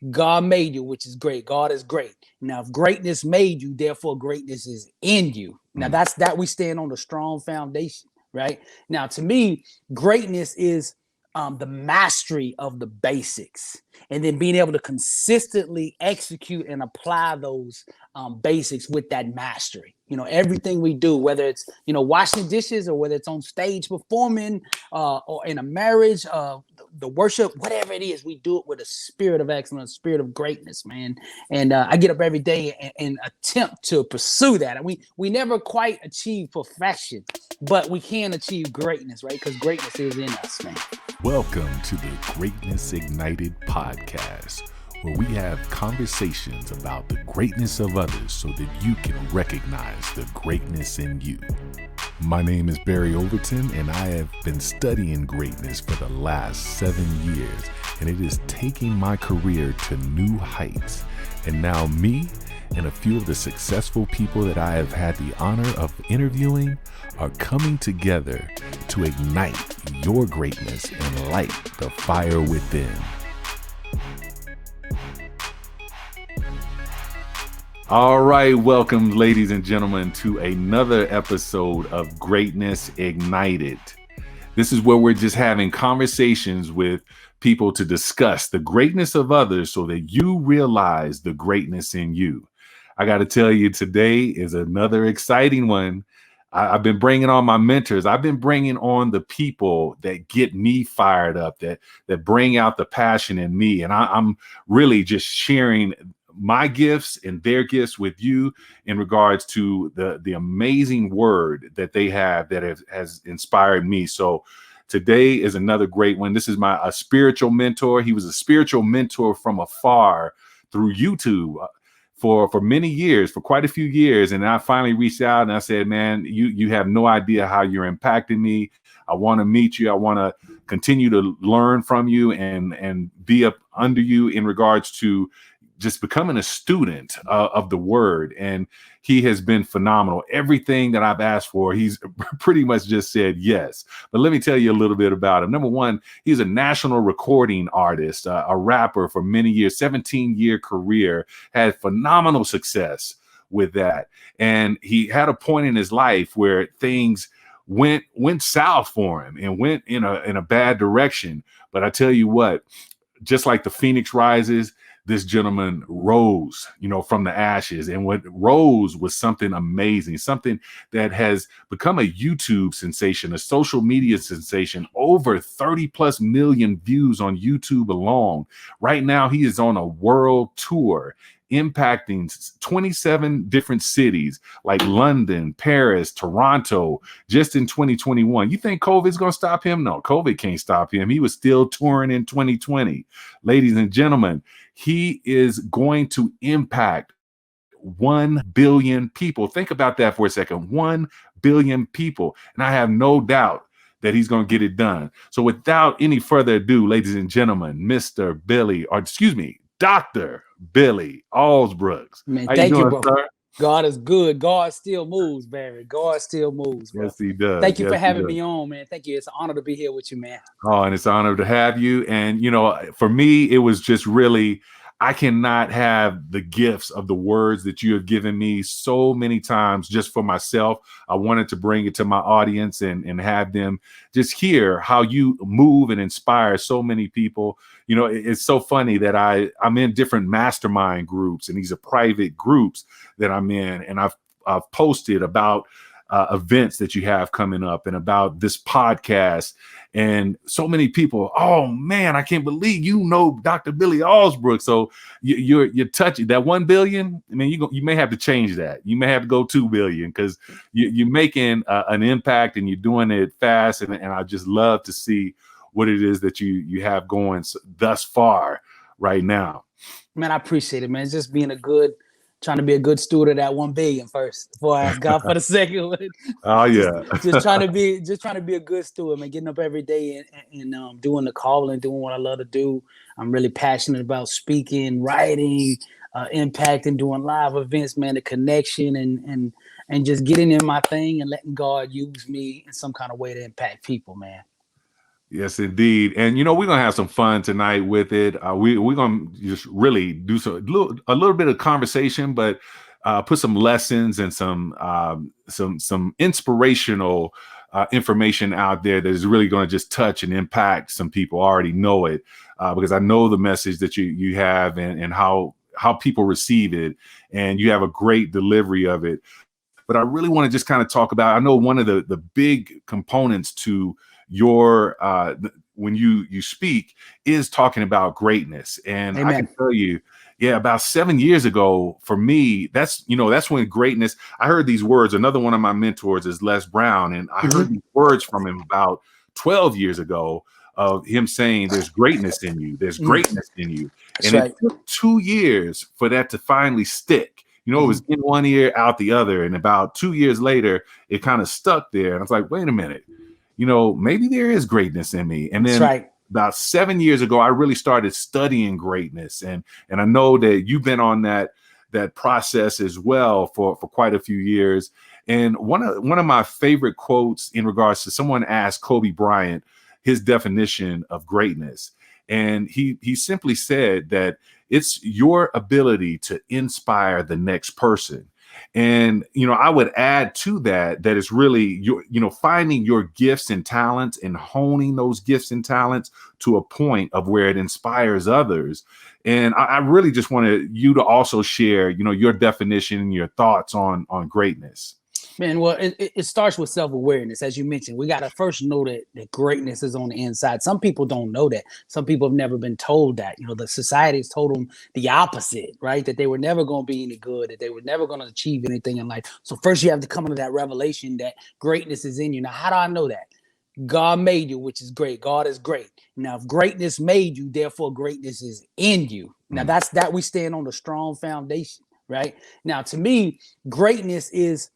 God made you, which is great. God is great. Now, if greatness made you, therefore greatness is in you. Now, that's that we stand on a strong foundation, right? Now, to me, greatness is the mastery of the basics, and then being able to consistently execute and apply those basics with that mastery. Everything we do, whether it's washing dishes or whether it's on stage performing or in a marriage, the worship, whatever it is, we do it with a spirit of excellence, spirit of greatness, man. And I get up every day and attempt to pursue that. And we never quite achieve perfection, but we can achieve greatness, right? Because greatness is in us, man. Welcome to the Greatness Ignited podcast, where we have conversations about the greatness of others so that you can recognize the greatness in you. My name is Billy Overton, and I have been studying greatness for the last 7 years, and it is taking my career to new heights. And now me and a few of the successful people that I have had the honor of interviewing are coming together to ignite your greatness and light the fire within. All right, welcome, ladies and gentlemen, to another episode of Greatness Ignited. This is where we're just having conversations with people to discuss the greatness of others so that you realize the greatness in you. I got to tell you, today is another exciting one. I've been bringing on my mentors. I've been bringing on the people that get me fired up, that bring out the passion in me. And I'm really just sharing my gifts and their gifts with you in regards to the amazing word that they have that has inspired me. So today is another great one. This is a spiritual mentor. He was a spiritual mentor from afar through YouTube for many years, for quite a few years. And I finally reached out and I said, man, you have no idea how you're impacting me. I want to meet you. I want to continue to learn from you and be up under you in regards to just becoming a student of the word. And he has been phenomenal. Everything that I've asked for, he's pretty much just said yes. But let me tell you a little bit about him. Number one, he's a national recording artist, a rapper for many years, 17-year career, had phenomenal success with that. And he had a point in his life where things went south for him and went in a bad direction. But I tell you what, just like the Phoenix rises, this gentleman rose, from the ashes. And what rose was something amazing, something that has become a YouTube sensation, a social media sensation, over 30 plus million views on YouTube alone. Right now, he is on a world tour, impacting 27 different cities like London, Paris, Toronto, just in 2021. You think COVID's going to stop him? No, COVID can't stop him. He was still touring in 2020. Ladies and gentlemen, he is going to impact 1 billion people. Think about that for a second. 1 billion people. And I have no doubt that he's going to get it done. So without any further ado, ladies and gentlemen, Dr. Billy Alsbrooks. Man, How thank you doing, you, bro. sir? God is good. God still moves, Barry. God still moves, bro. Yes, he does. Thank you for having me on, man. Thank you. It's an honor to be here with you, man. Oh, and it's an honor to have you. And, for me, it was just really, I cannot have the gifts of the words that you have given me so many times just for myself. I wanted to bring it to my audience and have them just hear how you move and inspire so many people. It's so funny that I'm in different mastermind groups, and these are private groups that I'm in. And I've posted about events that you have coming up and about this podcast. And so many people, oh man, I can't believe Dr. Billy Alsbrooks. So you're touching that 1 billion. I mean, you may have to change that. You may have to go 2 billion because you're making an impact and you're doing it fast. And I just love to see what it is that you have going thus far right now. Man, I appreciate it, man. It's just trying to be a good steward of that 1 billion first before I ask God for the second one. Oh yeah. just trying to be a good steward, man. Getting up every day and doing the calling, doing what I love to do. I'm really passionate about speaking, writing, impacting, doing live events, man. The connection and just getting in my thing and letting God use me in some kind of way to impact people, man. Yes, indeed. And we're gonna have some fun tonight with it. We're gonna just really do a little bit of conversation, but put some lessons and some inspirational information out there that is really going to just touch and impact some people. I already know it because I know the message that you have and how people receive it, and you have a great delivery of it. But I really want to just kind of talk about, I know one of the big components to your when you speak is talking about greatness. And Amen. I can tell you, yeah, about 7 years ago for me, that's when greatness, I heard these words. Another one of my mentors is Les Brown, and I heard these words from him about 12 years ago of him saying there's greatness in you, there's greatness in you. That's and right. It took 2 years for that to finally stick. It was in one ear, out the other. And about 2 years later, it kind of stuck there. And I was like, wait a minute, maybe there is greatness in me. And That's then right. about 7 years ago, I really started studying greatness. And I know that you've been on that process as well for quite a few years. And one of my favorite quotes in regards to, someone asked Kobe Bryant his definition of greatness. And he simply said that it's your ability to inspire the next person. And, I would add to that it's really finding your gifts and talents and honing those gifts and talents to a point of where it inspires others. And I really just wanted you to also share, your definition and your thoughts on greatness. Man, well, it starts with self-awareness. As you mentioned, we got to first know that greatness is on the inside. Some people don't know that. Some people have never been told that. The society has told them the opposite, right? That they were never going to be any good, that they were never going to achieve anything in life. So first you have to come into that revelation that greatness is in you. Now, how do I know that? God made you, which is great. God is great. Now, if greatness made you, therefore greatness is in you. Now, that's that we stand on a strong foundation, right? Now, to me, greatness is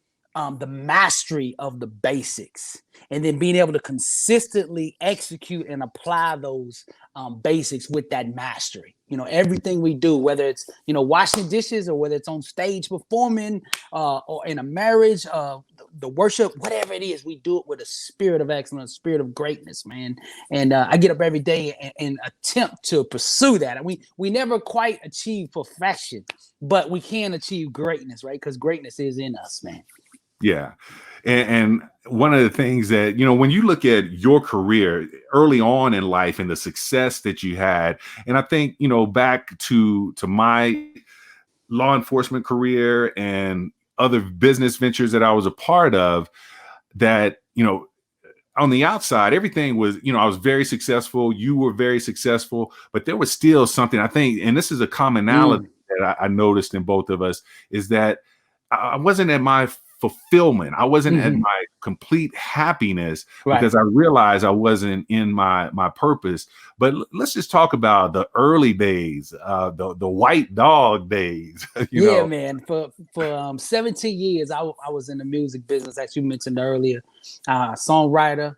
the mastery of the basics, and then being able to consistently execute and apply those basics with that mastery. Everything we do, whether it's washing dishes or whether it's on stage performing or in a marriage, the worship, whatever it is, we do it with a spirit of excellence, spirit of greatness, man. And I get up every day and attempt to pursue that. And we never quite achieve perfection, but we can achieve greatness, right? Because greatness is in us, man. Yeah. And one of the things that, when you look at your career early on in life and the success that you had, and I think, back to my law enforcement career and other business ventures that I was a part of, that, on the outside, everything was, I was very successful. You were very successful, but there was still something, I think, and this is a commonality that I noticed in both of us, is that I wasn't at my fulfillment. I wasn't at my complete happiness because I realized I wasn't in my purpose. But let's just talk about the early days, the white dog days. Man. For 17 years, I was in the music business, as you mentioned earlier. Songwriter,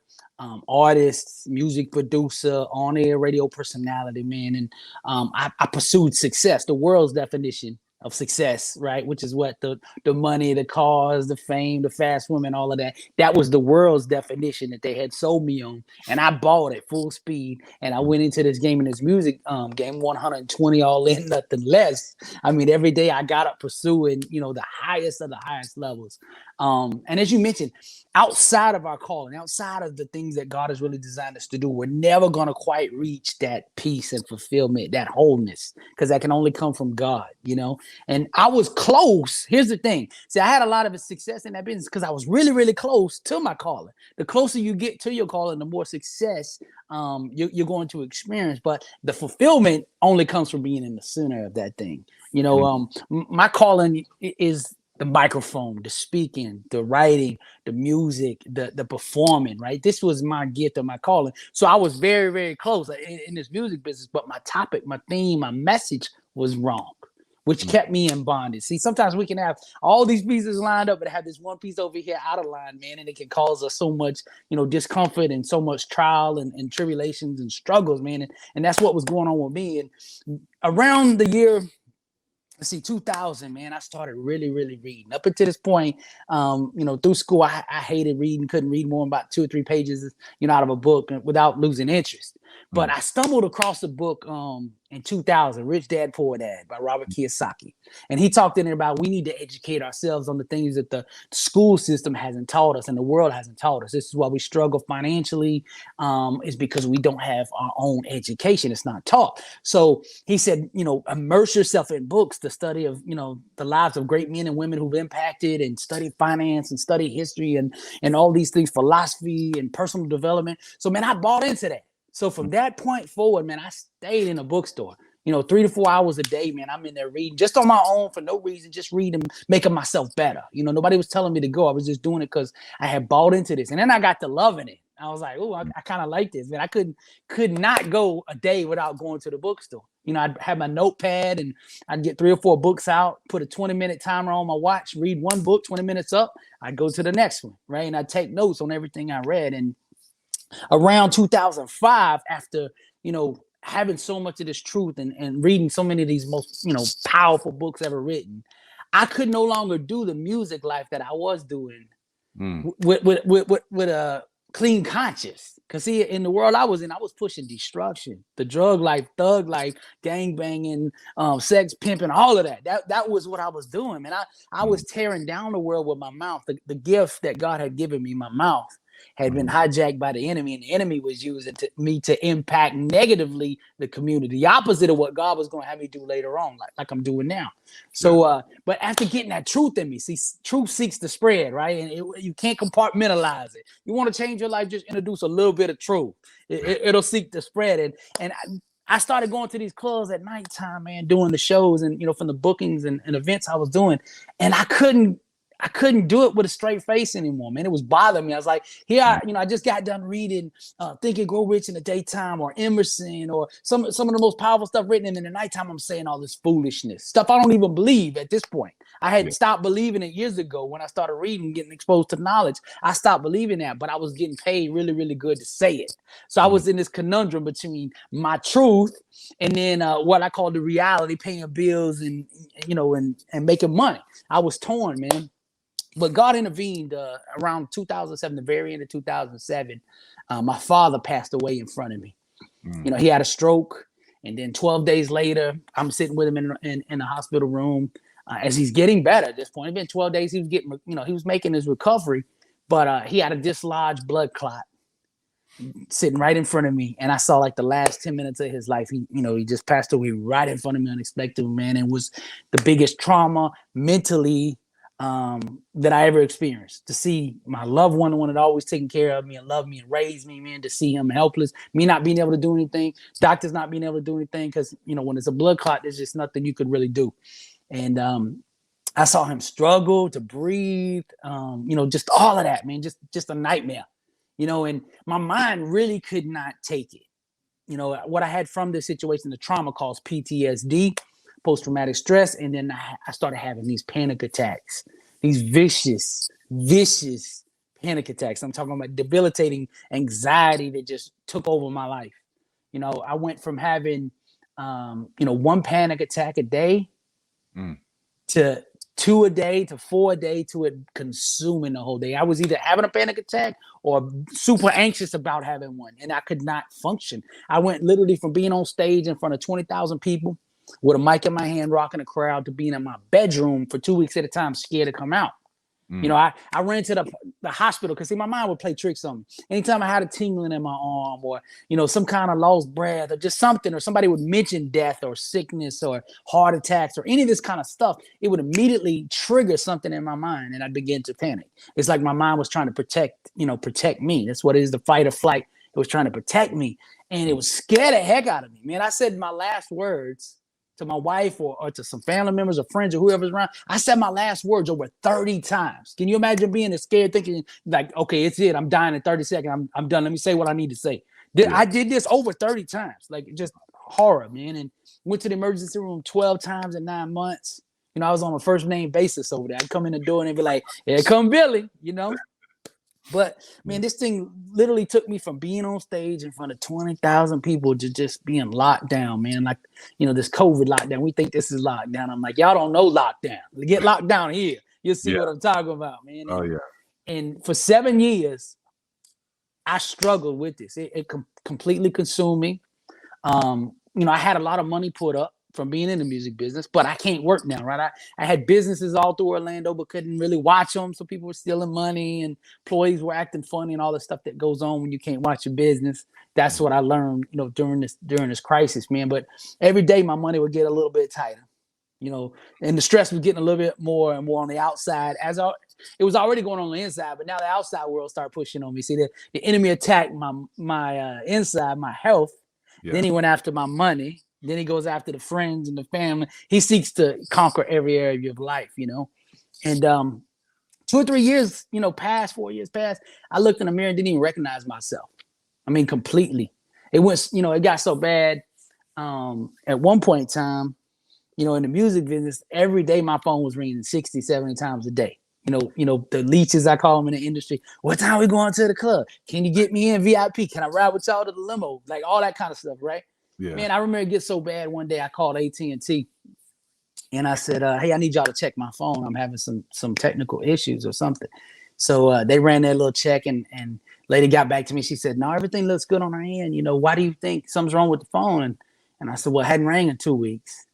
artist, music producer, on-air radio personality, man. And I pursued success, the world's definition of success, right? Which is what the money, the cars, the fame, the fast women, all of that. That was the world's definition that they had sold me on. And I bought it full speed. And I went into this game, in this music game, 120 all in, nothing less. I mean, every day I got up pursuing, the highest of the highest levels. And as you mentioned, outside of our calling, outside of the things that God has really designed us to do, we're never going to quite reach that peace and fulfillment, that wholeness, because that can only come from God, And I was close. Here's the thing. See, I had a lot of success in that business because I was really, really close to my calling. The closer you get to your calling, the more success you're going to experience. But the fulfillment only comes from being in the center of that thing. My calling is the microphone, the speaking, the writing, the music, the performing, right? This was my gift and my calling. So I was very, very close in this music business, but my topic, my theme, my message was wrong, which kept me in bondage. See, sometimes we can have all these pieces lined up, but have this one piece over here out of line, man, and it can cause us so much, discomfort and so much trial and tribulations and struggles, man. And that's what was going on with me. And around the year let's see, 2000, man, I started really, really reading. Up until this point, through school, I hated reading, couldn't read more than about 2 or 3 pages, out of a book without losing interest. But I stumbled across a book in 2000, Rich Dad, Poor Dad by Robert Kiyosaki. And he talked in there about we need to educate ourselves on the things that the school system hasn't taught us and the world hasn't taught us. This is why we struggle financially, is because we don't have our own education. It's not taught. So he said, immerse yourself in books, the study of, the lives of great men and women who've impacted, and study finance and study history and all these things, philosophy and personal development. So, man, I bought into that. So from that point forward, man, I stayed in a bookstore, 3 to 4 hours a day, man. I'm in there reading just on my own for no reason, just reading, making myself better. Nobody was telling me to go. I was just doing it because I had bought into this. And then I got to loving it. I was like, oh, I kind of like this, man. I could not go a day without going to the bookstore. I'd have my notepad and I'd get 3 or 4 books out, put a 20-minute timer on my watch, read one book, 20 minutes up. I'd go to the next one, right? And I'd take notes on everything I read. And around 2005, after, having so much of this truth and reading so many of these most, powerful books ever written, I could no longer do the music life that I was doing with a clean conscience. Because see, in the world I was in, I was pushing destruction, the drug life, thug life, gang banging, sex pimping, all of that. That was what I was doing, man. I was tearing down the world with my mouth. The gift that God had given me, my mouth, had been hijacked by the enemy, and the enemy was using me to impact negatively the community, the opposite of what God was going to have me do later on, like I'm doing now. So, but after getting that truth in me, see, truth seeks to spread, right? And you can't compartmentalize it. You want to change your life, just introduce a little bit of truth. It'll seek to spread. And I started going to these clubs at nighttime, man, doing the shows and, from the bookings and events I was doing, and I couldn't do it with a straight face anymore, man. It was bothering me. I was like, I just got done reading Think and Grow Rich in the daytime, or Emerson, or some of the most powerful stuff written. And in the nighttime, I'm saying all this foolishness, stuff I don't even believe at this point. I had stopped believing it years ago when I started reading, getting exposed to knowledge. I stopped believing that, but I was getting paid really, really good to say it. So I was in this conundrum between my truth and then what I call the reality, paying bills and making money. I was torn, man. But God intervened around 2007, the very end of 2007. My father passed away in front of me. He had a stroke. And then 12 days later, I'm sitting with him in the hospital room as he's getting better at this point. It's been 12 days. He was getting, he was making his recovery. But he had a dislodged blood clot sitting right in front of me. And I saw like the last 10 minutes of his life. He just passed away right in front of me unexpectedly, man. It was the biggest trauma mentally that I ever experienced. To see my loved one, the one that always taken care of me and loved me and raised me, man, to see him helpless, me not being able to do anything, doctors not being able to do anything, because when it's a blood clot, there's just nothing you could really do. And I saw him struggle to breathe, just all of that, man, just a nightmare, and my mind really could not take it. What I had from this situation, the trauma, caused PTSD, post-traumatic stress. And then I started having these panic attacks, these vicious panic attacks. I'm talking about debilitating anxiety that just took over my life. I went from having, one panic attack a day to 2 a day to 4 a day to it consuming the whole day. I was either having a panic attack or super anxious about having one, and I could not function. I went literally from being on stage in front of 20,000 people with a mic in my hand, rocking a crowd, to being in my bedroom for 2 weeks at a time, scared to come out. I ran to the hospital because, see, my mind would play tricks on me. Anytime I had a tingling in my arm, or, some kind of lost breath, or just something, or somebody would mention death or sickness or heart attacks or any of this kind of stuff, it would immediately trigger something in my mind, and I'd begin to panic. It's like my mind was trying to protect me. That's what it is, the fight or flight. It was trying to protect me, and it was scared the heck out of me, man. I said my last words to my wife or to some family members or friends or whoever's around. I said my last words over 30 times. Can you imagine being scared, thinking like, okay, it's it. I'm dying in 30 seconds. I'm done. Let me say what I need to say. I did this over 30 times, like just horror, man. And went to the emergency room 12 times in 9 months. I was on a first name basis over there. I'd come in the door and they'd be like, here come Billy, But man, this thing literally took me from being on stage in front of 20,000 people to just being locked down, man. Like, this COVID lockdown. We think this is lockdown. I'm like, y'all don't know lockdown. Get locked down here. You'll see what I'm talking about, man. Oh, yeah. And for 7 years, I struggled with this. It completely consumed me. I had a lot of money put up from being in the music business, but I can't work now, right? I had businesses all through Orlando, but couldn't really watch them. So people were stealing money and employees were acting funny and all the stuff that goes on when you can't watch your business. That's what I learned, during this crisis, man. But every day my money would get a little bit tighter, and the stress was getting a little bit more and more on the outside. It was already going on the inside, but now the outside world started pushing on me. See, the enemy attacked my inside, my health. Yeah. Then he went after my money. Then he goes after the friends and the family. He seeks to conquer every area of life, And 2 or 3 years, passed, 4 years passed. I looked in the mirror and didn't even recognize myself. I mean, completely. It went, it got so bad. At one point in time, in the music business, every day my phone was ringing 60, 70 times a day. The leeches, I call them in the industry. What time we going to the club? Can you get me in VIP? Can I ride with y'all to the limo? Like all that kind of stuff, right? Yeah. Man, I remember it get so bad one day I called AT&T and I said, hey, I need y'all to check my phone. I'm having some technical issues or something. So they ran their little check and lady got back to me. She said, no, everything looks good on her end. Why do you think something's wrong with the phone? And I said, well, it hadn't rang in 2 weeks.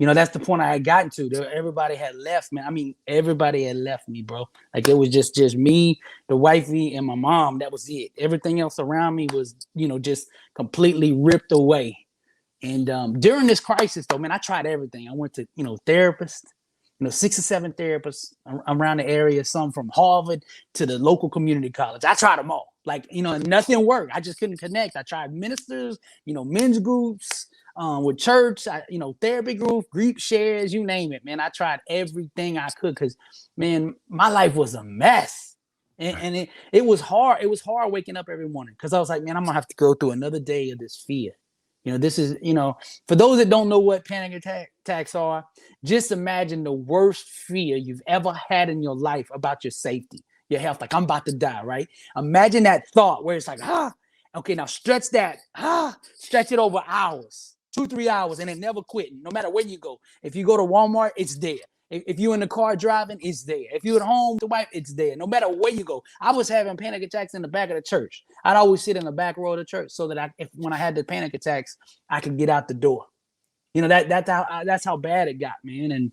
That's the point I had gotten to. Everybody had left, man. I mean, everybody had left me, bro. Like it was just me, the wifey, and my mom. That was it. Everything else around me was, just completely ripped away. And during this crisis, though, man, I tried everything. I went to, therapists, 6 or 7 therapists around the area, some from Harvard to the local community college. I tried them all. Like, and nothing worked. I just couldn't connect. I tried ministers, men's groups, with church, therapy group shares, you name it, man. I tried everything I could because, man, my life was a mess. And it was hard. It was hard waking up every morning because I was like, man, I'm going to have to go through another day of this fear. This is, for those that don't know what panic attacks are, just imagine the worst fear you've ever had in your life about your safety, your health. Like, I'm about to die, right? Imagine that thought where it's like, okay, now stretch it over hours. 2-3 hours, and it never quitting, no matter where you go. If you go to Walmart, it's there. If you're in the car driving, it's there. If you're at home with the wife, it's there. No matter where you go. I was having panic attacks in the back of the church. I'd always sit in the back row of the church so that when I had the panic attacks, I could get out the door. That's how bad it got, man.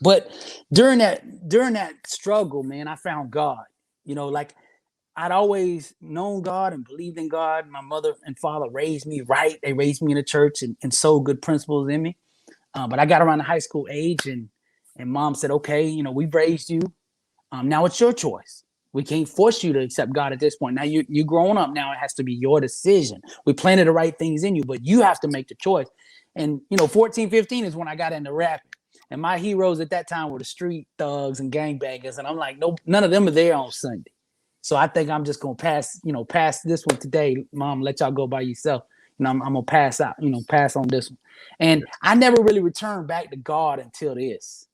But during that struggle, man, I found God. Like I'd always known God and believed in God. My mother and father raised me right. They raised me in the church and sowed good principles in me. But I got around the high school age and mom said, okay, we've raised you. Now it's your choice. We can't force you to accept God at this point. Now you're grown up now. It has to be your decision. We planted the right things in you, but you have to make the choice. And, 14, 15 is when I got into rapping. And my heroes at that time were the street thugs and gangbangers. And I'm like, no, none of them are there on Sunday. So I think I'm just going to pass this one today. Mom, let y'all go by yourself. I'm going to pass pass on this one. And I never really returned back to God until this,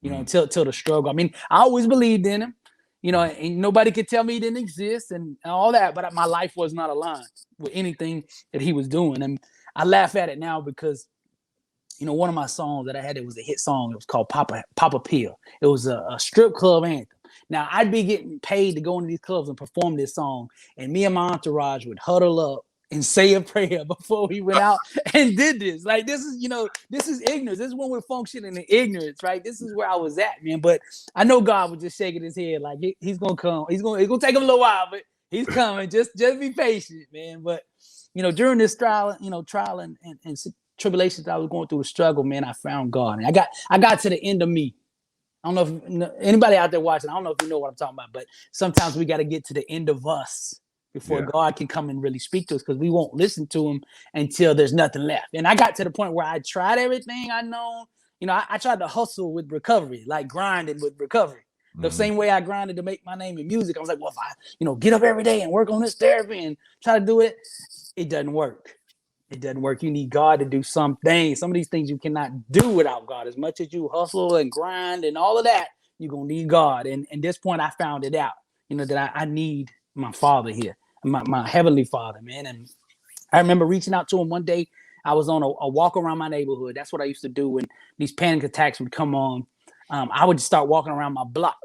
until the struggle. I mean, I always believed in him, and nobody could tell me he didn't exist and all that. But my life was not aligned with anything that he was doing. And I laugh at it now because, one of my songs that I had, it was a hit song. It was called Papa Pill. It was a strip club anthem. Now, I'd be getting paid to go into these clubs and perform this song, and me and my entourage would huddle up and say a prayer before we went out and did this. Like, this is ignorance. This is when we're functioning in ignorance, right? This is where I was at, man. But I know God was just shaking his head like he's going to come. It's going to take him a little while, but he's coming. Just be patient, man. But, during this trial and tribulations that I was going through, a struggle, man, I found God. And I got to the end of me. I don't know if anybody out there watching, I don't know if you know what I'm talking about, but sometimes we got to get to the end of us before God can come and really speak to us, because we won't listen to him until there's nothing left. And I got to the point where I tried everything I know. I tried to hustle with recovery, like grinding with recovery. The same way I grinded to make my name in music. I was like, well, if I, get up every day and work on this therapy and try to do it, it doesn't work. It doesn't work. You need God to do something. Some of these things you cannot do without God. As much as you hustle and grind and all of that, you're going to need God. And at this point, I found it out. that I need my father here, my heavenly father, man. And I remember reaching out to him one day. I was on a walk around my neighborhood. That's what I used to do when these panic attacks would come on. I would just start walking around my block.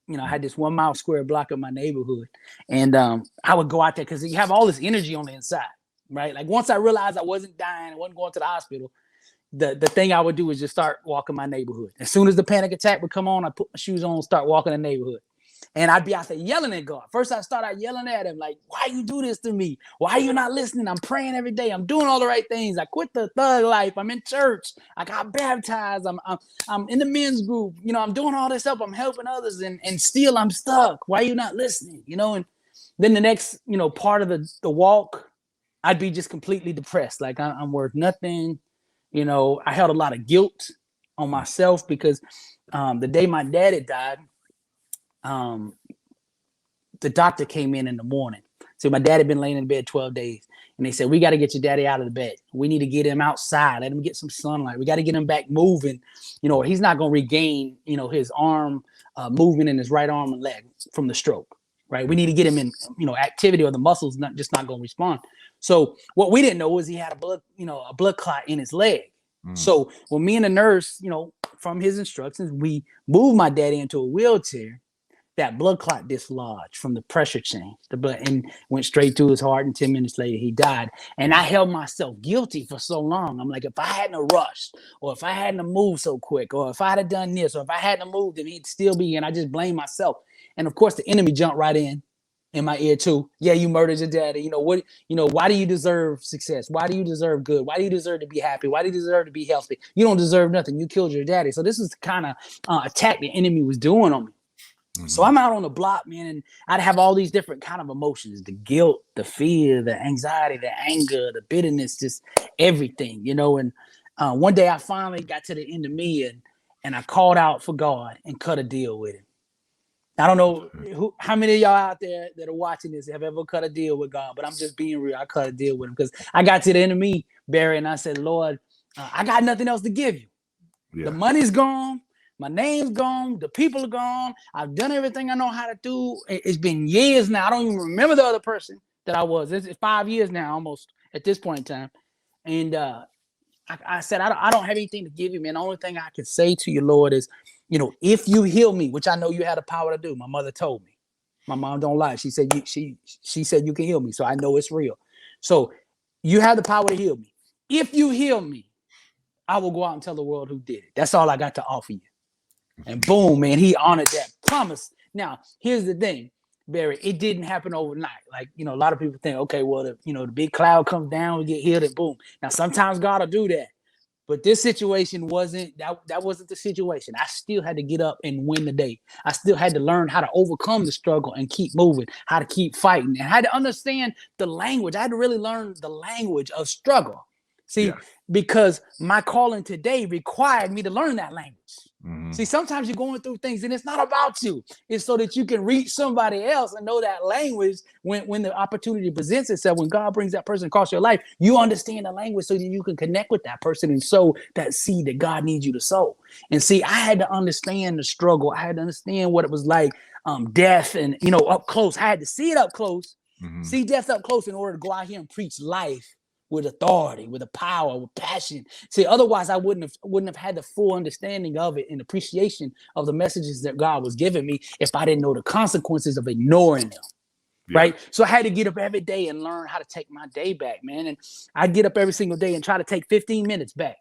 I had this 1 mile square block of my neighborhood, and I would go out there because you have all this energy on the inside, right? Like once I realized I wasn't dying, I wasn't going to the hospital, the thing I would do is just start walking my neighborhood. As soon as the panic attack would come on, I put my shoes on, start walking the neighborhood. And I'd be out there yelling at God. First, I start out yelling at him, like, why you do this to me? Why are you not listening? I'm praying every day. I'm doing all the right things. I quit the thug life. I'm in church. I got baptized. I'm in the men's group. I'm doing all this stuff. I'm helping others. And still I'm stuck. Why are you not listening? And then the next, part of the walk, I'd be just completely depressed. Like I'm worth nothing. I held a lot of guilt on myself because the day my dad had died, the doctor came in the morning. So my dad had been laying in bed 12 days. And they said, we got to get your daddy out of the bed. We need to get him outside. Let him get some sunlight. We got to get him back moving. Or he's not going to regain, his arm movement in his right arm and leg from the stroke. Right. We need to get him in, activity, or the muscles not going to respond. So what we didn't know was he had a blood clot in his leg. So when me and the nurse, from his instructions, we moved my daddy into a wheelchair. That blood clot dislodged from the pressure change. The blood and went straight to his heart, and 10 minutes later he died. And I held myself guilty for so long. I'm like, if I hadn't rushed, or if I hadn't moved so quick, or if I'd have done this, or if I hadn't moved, then he'd still be. And I just blame myself. And of course, the enemy jumped right in my ear too. Yeah, you murdered your daddy. Why do you deserve success? Why do you deserve good? Why do you deserve to be happy? Why do you deserve to be healthy? You don't deserve nothing. You killed your daddy. So this is the kind of attack the enemy was doing on me. So I'm out on the block, man, and I'd have all these different kind of emotions: the guilt, the fear, the anxiety, the anger, the bitterness, just everything, And one day I finally got to the end of me, and I called out for God and cut a deal with him. I don't know how many of y'all out there that are watching this have ever cut a deal with God, but I'm just being real. I cut a deal with him because I got to the end of me, Barry, and I said, Lord, I got nothing else to give you. Yeah. The money's gone. My name's gone. The people are gone. I've done everything I know how to do. It's been years now. I don't even remember the other person that I was. It's 5 years now, almost at this point in time. And I said, I don't have anything to give you, man. The only thing I can say to you, Lord, is, if you heal me, which I know you had the power to do. My mother told me. My mom don't lie. She said she said you can heal me, so I know it's real. So you have the power to heal me. If you heal me, I will go out and tell the world who did it. That's all I got to offer you. And boom, man, he honored that promise. Now, here's the thing, Barry. It didn't happen overnight. Like, a lot of people think, okay, well, the big cloud comes down, we get healed, and boom. Now, sometimes God will do that. But this situation wasn't the situation. I still had to get up and win the day. I still had to learn how to overcome the struggle and keep moving, how to keep fighting, and how to understand the language. I had to really learn the language of struggle. See, because my calling today required me to learn that language. Mm-hmm. See, sometimes you're going through things and it's not about you. It's so that you can reach somebody else and know that language when the opportunity presents itself. When God brings that person across your life, you understand the language so that you can connect with that person and sow that seed that God needs you to sow. And see, I had to understand the struggle. I had to understand what it was like, death and, up close. I had to see it up close, see death up close in order to go out here and preach life with authority, with a power, with passion. See, otherwise I wouldn't have had the full understanding of it and appreciation of the messages that God was giving me if I didn't know the consequences of ignoring them. Yeah. Right. So I had to get up every day and learn how to take my day back, man. And I'd get up every single day and try to take 15 minutes back.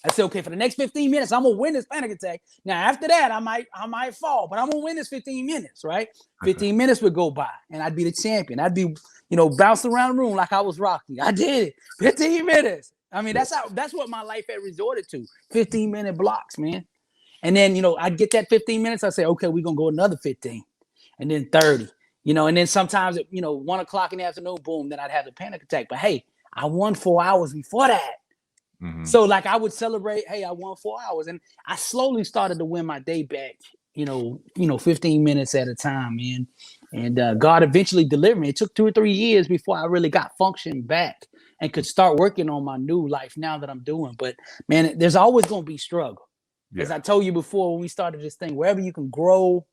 I said, okay, for the next 15 minutes, I'm gonna win this panic attack. Now, after that, I might fall, but I'm gonna win this 15 minutes, right? 15 minutes would go by and I'd be the champion. I'd be, bouncing around the room like I was Rocky. I did it. 15 minutes. I mean, that's what my life had resorted to. 15-minute blocks, man. And then, I'd get that 15 minutes. I say, okay, we're gonna go another 15 and then 30, and then sometimes at 1 o'clock in the afternoon, boom, then I'd have the panic attack. But hey, I won 4 hours before that. Mm-hmm. So like I would celebrate, hey, I won 4 hours. And I slowly started to win my day back, 15 minutes at a time, man. And God eventually delivered me. It took 2 or 3 years before I really got function back and could start working on my new life now that I'm doing. But man, there's always going to be struggle. Yeah. As I told you before, when we started this thing, wherever you can grow,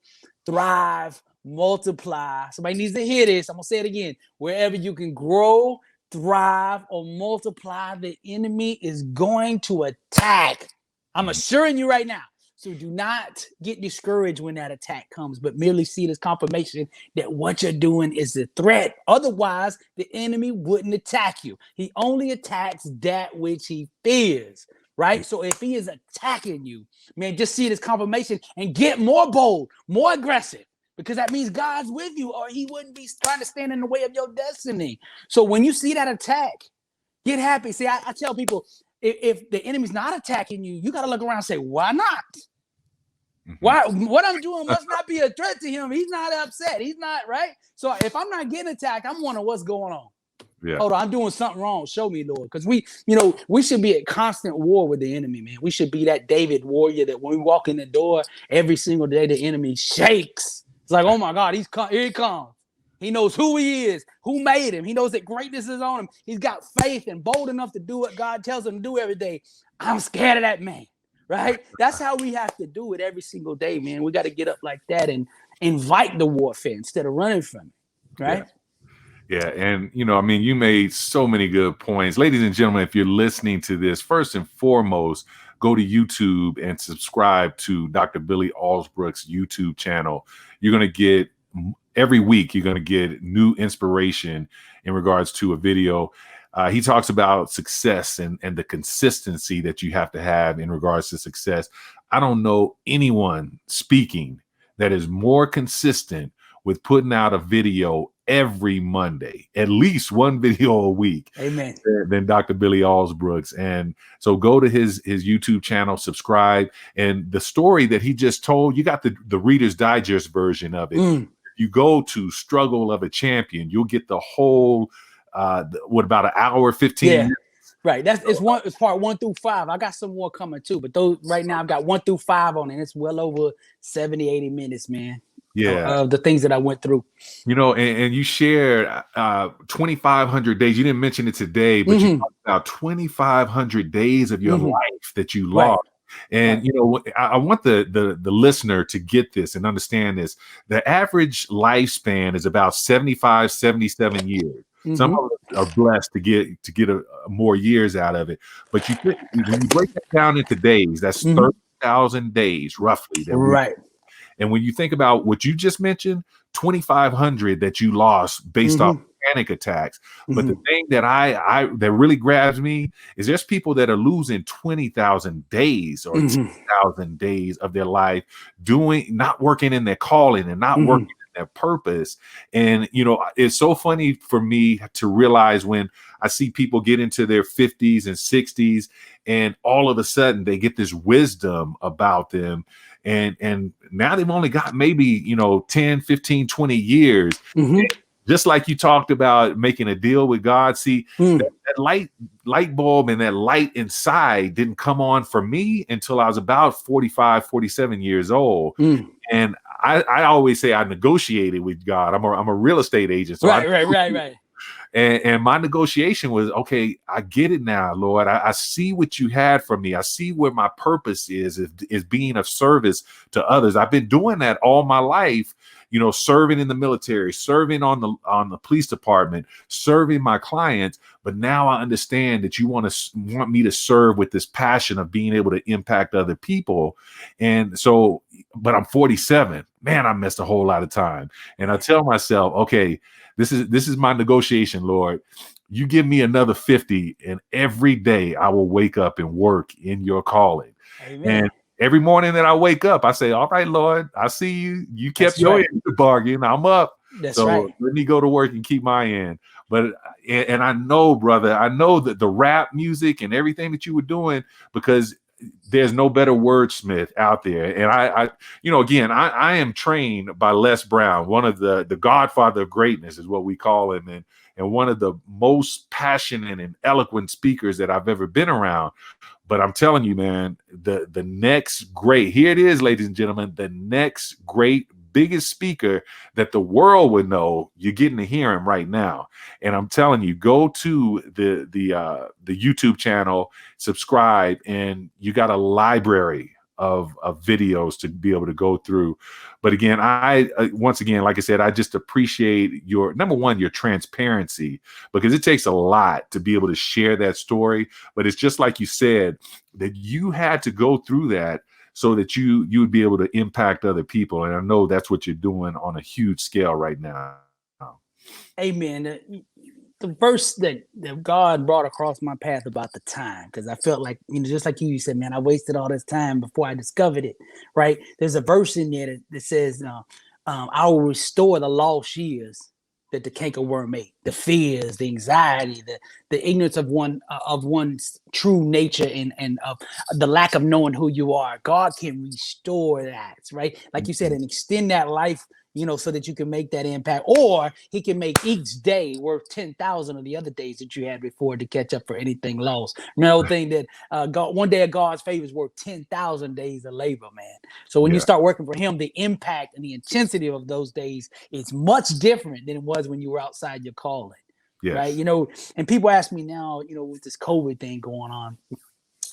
thrive, multiply. Somebody needs to hear this. I'm gonna say it again. Wherever you can grow, thrive, or multiply, the enemy is going to attack. I'm assuring you right now. So do not get discouraged when that attack comes, but merely see it as confirmation that what you're doing is a threat. Otherwise, the enemy wouldn't attack you. He only attacks that which he fears, right? So if he is attacking you, man, just see it as confirmation and get more bold, more aggressive, because that means God's with you, or he wouldn't be trying to stand in the way of your destiny. So when you see that attack, get happy. See, I tell people, if the enemy's not attacking you, you got to look around and say, why not? Why? What I'm doing must not be a threat to him. He's not upset. He's not, right? So if I'm not getting attacked, I'm wondering what's going on. Yeah. Hold on, I'm doing something wrong. Show me, Lord. Because we should be at constant war with the enemy, man. We should be that David warrior that when we walk in the door every single day, the enemy shakes. It's like, oh my God, here he comes. He knows who he is, who made him. He knows that greatness is on him. He's got faith and bold enough to do what God tells him to do every day. I'm scared of that man. Right? That's how we have to do it every single day, man. We got to get up like that and invite the warfare instead of running from it. Right? Yeah. And, you made so many good points. Ladies and gentlemen, if you're listening to this, first and foremost, go to YouTube and subscribe to Dr. Billy Alsbrooks' YouTube channel. You're going to get every week, you're going to get new inspiration in regards to a video. He talks about success and the consistency that you have to have in regards to success. I don't know anyone speaking that is more consistent with putting out a video every Monday, at least one video a week. Amen. Than Dr. Billy Alsbrooks. And so go to his YouTube channel, subscribe. And the story that he just told, you got the Reader's Digest version of it. You go to Struggle of a Champion, you'll get the whole about an hour, 15 minutes? Right. It's part 1 through 5. I got some more coming too, but those right now I've got 1 through 5 on it. It's well over 70, 80 minutes, man. Yeah. Of the things that I went through. And you shared 2,500 days. You didn't mention it today, but you talked about 2,500 days of your life that you lost. And I want the listener to get this and understand this. The average lifespan is about 75, 77 years. Some of us are blessed to get more years out of it. But when you break that down into days, that's 30,000 days roughly. Right. And when you think about what you just mentioned, 2,500 that you lost based off panic attacks. But the thing that that really grabs me is there's people that are losing 20,000 days or 10,000 days of their life not working in their calling and not working in their purpose. And, it's so funny for me to realize when I see people get into their 50s and 60s and all of a sudden they get this wisdom about them. And now they've only got maybe, 10, 15, 20 years. Just like you talked about making a deal with God. See, that light bulb and that light inside didn't come on for me until I was about 45, 47 years old. And I always say I negotiated with God. I'm a real estate agent. So Right. And my negotiation was, okay, I get it now, Lord. I see what you had for me. I see where my purpose is being of service to others. I've been doing that all my life, serving in the military, serving on the police department, serving my clients. But now I understand that you want me to serve with this passion of being able to impact other people. And so, but I'm 47. Man, I missed a whole lot of time. And I tell myself, okay, this is my negotiation, Lord. You give me another 50, and every day I will wake up and work in your calling. Amen. And every morning that I wake up, I say, all right, Lord, I see you. You kept your end of the bargain. I'm up. That's right. Let me go to work and keep my end. But and I know, brother, that the rap music and everything that you were doing, because there's no better wordsmith out there. And I am trained by Les Brown, one of the godfather of greatness is what we call him. And one of the most passionate and eloquent speakers that I've ever been around. But I'm telling you, man, the next great, here it is, ladies and gentlemen, the next great, biggest speaker that the world would know, you're getting to hear him right now. And I'm telling you, go to the YouTube channel, subscribe, and you got a library of videos to be able to go through. But again, I once again, like I said, I just appreciate your number one, your transparency, because it takes a lot to be able to share that story. But it's just like you said, that you had to go through that so that you would be able to impact other people. And I know that's what you're doing on a huge scale right now. Amen. The verse that God brought across my path about the time, because I felt like, just like you said, man, I wasted all this time before I discovered it, right? There's a verse in there that says, I will restore the lost years that the cankerworm ate, the fears, the anxiety, the ignorance of one's true nature and of the lack of knowing who you are. God can restore that, right? Like you said, and extend that life, so that you can make that impact, or he can make each day worth 10,000 of the other days that you had before to catch up for anything lost. No thing that God, one day of God's favor is worth 10,000 days of labor, man. So when you start working for him, the impact and the intensity of those days is much different than it was when you were outside your calling. Yes. Right. And people ask me now, with this COVID thing going on,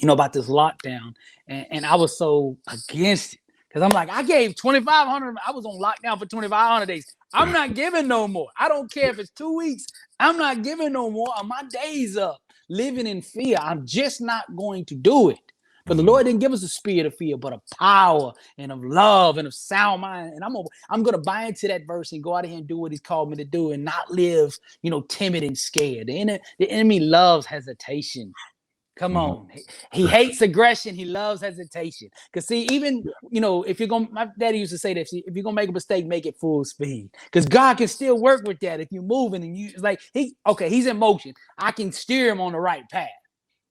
about this lockdown, and I was so against it. Because I'm like, I gave 2,500. I was on lockdown for 2,500 days. I'm not giving no more. I don't care if it's 2 weeks. I'm not giving no more. My days up living in fear. I'm just not going to do it. But the Lord didn't give us a spirit of fear, but of power and of love and of sound mind. And I'm going to buy into that verse and go out here and do what he's called me to do and not live, timid and scared. The enemy loves hesitation. Come on. He hates aggression. He loves hesitation. Because see, even, if you're going, my daddy used to say that, if you're going to make a mistake, make it full speed. Because God can still work with that if you're moving and it's like, he's in motion. I can steer him on the right path.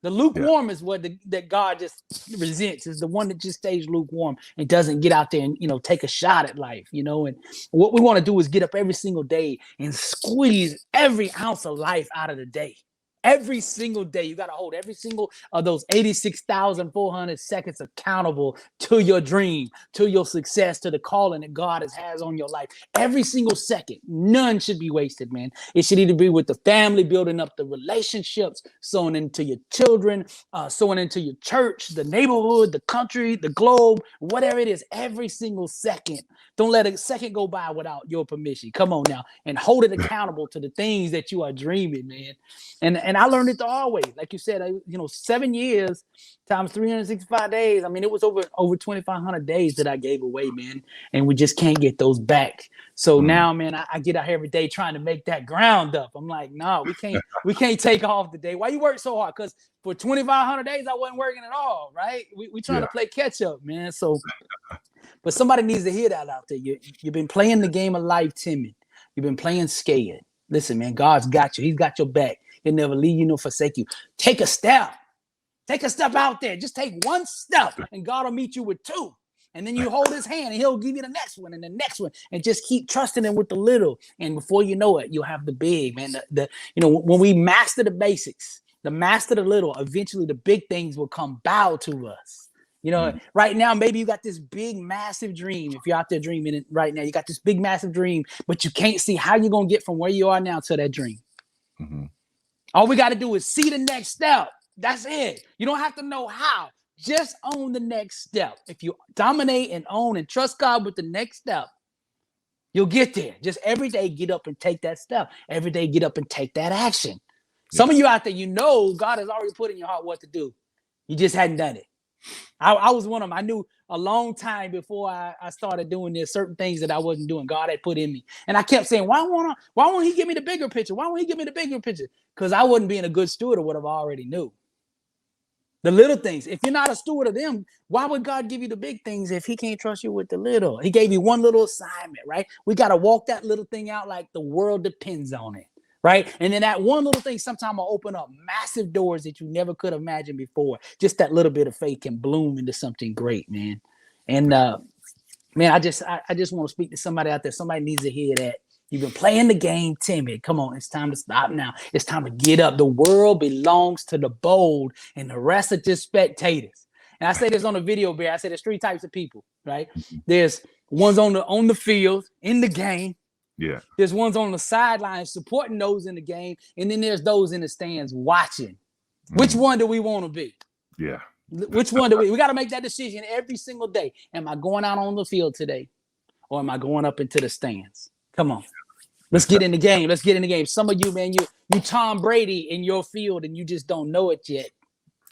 The lukewarm is what that God just resents, is the one that just stays lukewarm and doesn't get out there and, take a shot at life, and what we want to do is get up every single day and squeeze every ounce of life out of the day. Every single day, you got to hold every single of those 86,400 seconds accountable to your dream, to your success, to the calling that God has on your life. Every single second, none should be wasted, man. It should either be with the family, building up the relationships, sowing into your children, sowing into your church, the neighborhood, the country, the globe, whatever it is. Every single second. Don't let a second go by without your permission. Come on now, and hold it accountable to the things that you are dreaming, man. And I learned it the hard way. Like you said, 7 years times 365 days. I mean, it was over 2,500 days that I gave away, man. And we just can't get those back. So now, man, I get out here every day trying to make that ground up. I'm like, no, we can't take off the day. Why you work so hard? Because for 2,500 days, I wasn't working at all, right? We trying to play catch up, man. So, but somebody needs to hear that out there. You've been playing the game of life timid. You've been playing scared. Listen, man, God's got you. He's got your back. He'll never leave you nor forsake you. Take a step. Take a step out there. Just take one step, and God will meet you with two. And then you hold his hand, and he'll give you the next one and the next one, and just keep trusting him with the little. And before you know it, you'll have the big, man. When we master the basics, master the little, eventually the big things will come bow to us. Right now, maybe you got this big, massive dream. If you're out there dreaming it right now, you got this big, massive dream, but you can't see how you're going to get from where you are now to that dream. All we got to do is see the next step. That's it. You don't have to know how. Just own the next step. If you dominate and own and trust God with the next step, you'll get there. Just every day, get up and take that step. Every day, get up and take that action. Some of you out there, God has already put in your heart what to do. You just hadn't done it. I was one of them. I knew a long time before I started doing this, certain things that I wasn't doing, God had put in me. And I kept saying, why won't he give me the bigger picture? Why won't he give me the bigger picture? Because I wasn't being a good steward of what I already knew. The little things, if you're not a steward of them, why would God give you the big things if he can't trust you with the little? He gave you one little assignment, right? We got to walk that little thing out like the world depends on it. Right. And then that one little thing sometimes will open up massive doors that you never could imagine before. Just that little bit of faith can bloom into something great, man. And man, I just want to speak to somebody out there. Somebody needs to hear that. You've been playing the game timid. Come on, it's time to stop now. It's time to get up. The world belongs to the bold, and the rest are just spectators. And I say this on the video, Bear. I say there's three types of people, right? There's ones on the field, in the game. Yeah. There's ones on the sidelines supporting those in the game, and then there's those in the stands watching. Which one do we want to be? Yeah. Which one do we got to make that decision every single day. Am I going out on the field today or am I going up into the stands? Come on. Let's get in the game. Let's get in the game. Some of you, man, you Tom Brady in your field and you just don't know it yet.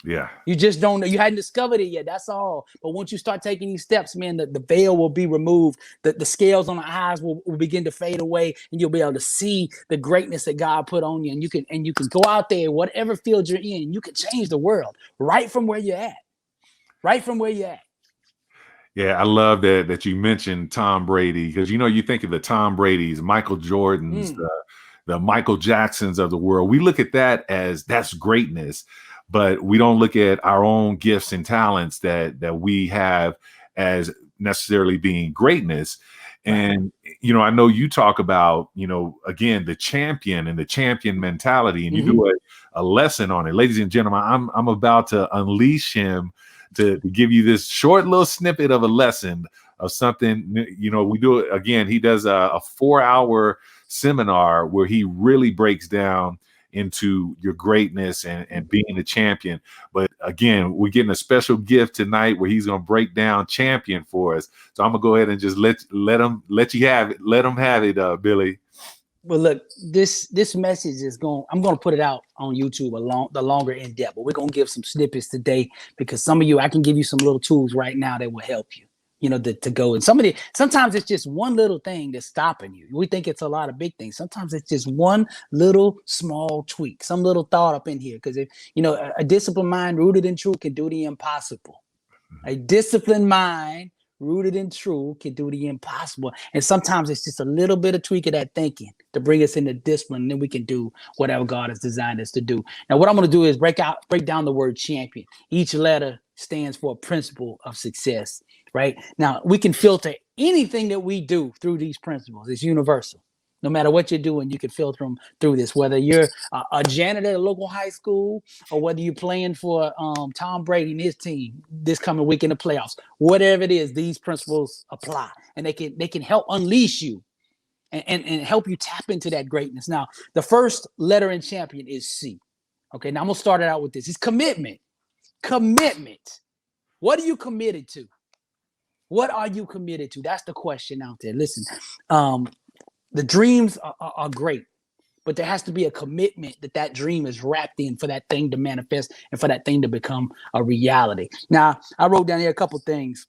Yeah. You just don't know. You hadn't discovered it yet. That's all. But once you start taking these steps, man, the veil will be removed. The scales on the eyes will begin to fade away, and you'll be able to see the greatness that God put on you. And you can go out there, whatever field you're in, you can change the world right from where you're at. Right from where you're at. Yeah, I love that you mentioned Tom Brady, because you think of the Tom Bradys, Michael Jordans, the Michael Jacksons of the world. We look at that as that's greatness, but we don't look at our own gifts and talents that we have as necessarily being greatness. And I know you talk about again the champion and the champion mentality, and you do a lesson on it, ladies and gentlemen. I'm about to unleash him to give you this short little snippet of a lesson of something. We do it again. He does a 4-hour seminar where he really breaks down into your greatness and being a champion. But again, we're getting a special gift tonight where he's going to break down champion for us. So I'm gonna go ahead and just let him have it, Billy. Well, look, this message is I'm going to put it out on YouTube the longer in depth, but we're going to give some snippets today because some of you, I can give you some little tools right now that will help you, to go. And sometimes it's just one little thing that's stopping you. We think it's a lot of big things. Sometimes it's just one little small tweak, some little thought up in here. Because if, a disciplined mind rooted in truth can do the impossible. A disciplined mind rooted in truth can do the impossible. And sometimes it's just a little bit of tweak of that thinking to bring us into discipline. And then we can do whatever God has designed us to do. Now, what I'm going to do is break down the word champion. Each letter stands for a principle of success, right? Now, we can filter anything that we do through these principles. It's universal. No matter what you're doing, you can filter them through this, whether you're a janitor at a local high school or whether you're playing for Tom Brady and his team this coming week in the playoffs. Whatever it is, these principles apply, and they can help unleash you and help you tap into that greatness. Now, the first letter in champion is C. Okay, now I'm going to start it out with this. It's commitment. Commitment. What are you committed to? What are you committed to? That's the question out there. Listen, the dreams are great, but there has to be a commitment that dream is wrapped in for that thing to manifest and for that thing to become a reality. Now, I wrote down here a couple things.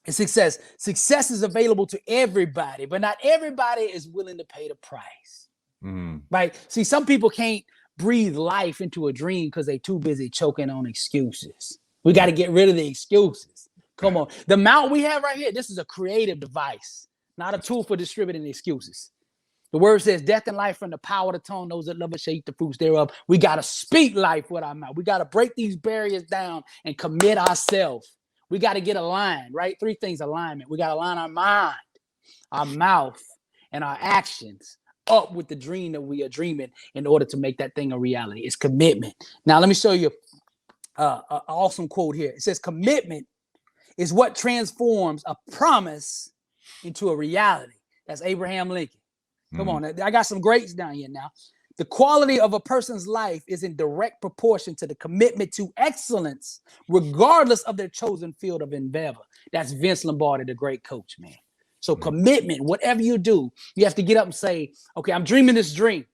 Success is available to everybody, but not everybody is willing to pay the price. Right? See, some people can't breathe life into a dream because they're too busy choking on excuses. We got to get rid of the excuses. Come on. The mount we have right here, this is a creative device, not a tool for distributing excuses. The word says death and life from the power of the tongue, those that love it shall eat the fruits thereof. We got to speak life with our mouth. We got to break these barriers down and commit ourselves. We got to get aligned, right? 3 things: alignment. We got to align our mind, our mouth, and our actions up with the dream that we are dreaming in order to make that thing a reality. It's commitment. Now, let me show you an awesome quote here. It says, commitment is what transforms a promise into a reality. That's Abraham Lincoln. Come on. I got some greats down here now. The quality of a person's life is in direct proportion to the commitment to excellence, regardless of their chosen field of endeavor. That's Vince Lombardi, the great coach, man. So commitment, whatever you do, you have to get up and say, okay, I'm dreaming this dream.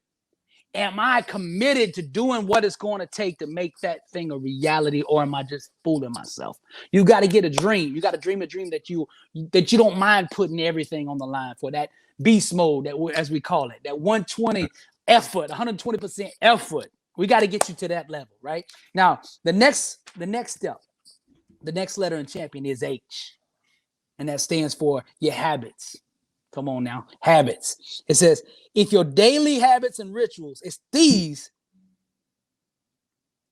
Am I committed to doing what it's going to take to make that thing a reality, or am I just fooling myself? You got to get a dream. You got to dream a dream that you don't mind putting everything on the line for, that beast mode, as we call it, that 120 effort, 120% effort. We got to get you to that level, right? Now, the next step, the next letter in champion is H, and that stands for your habits. Come on now, habits. It says, if your daily habits and rituals, it's these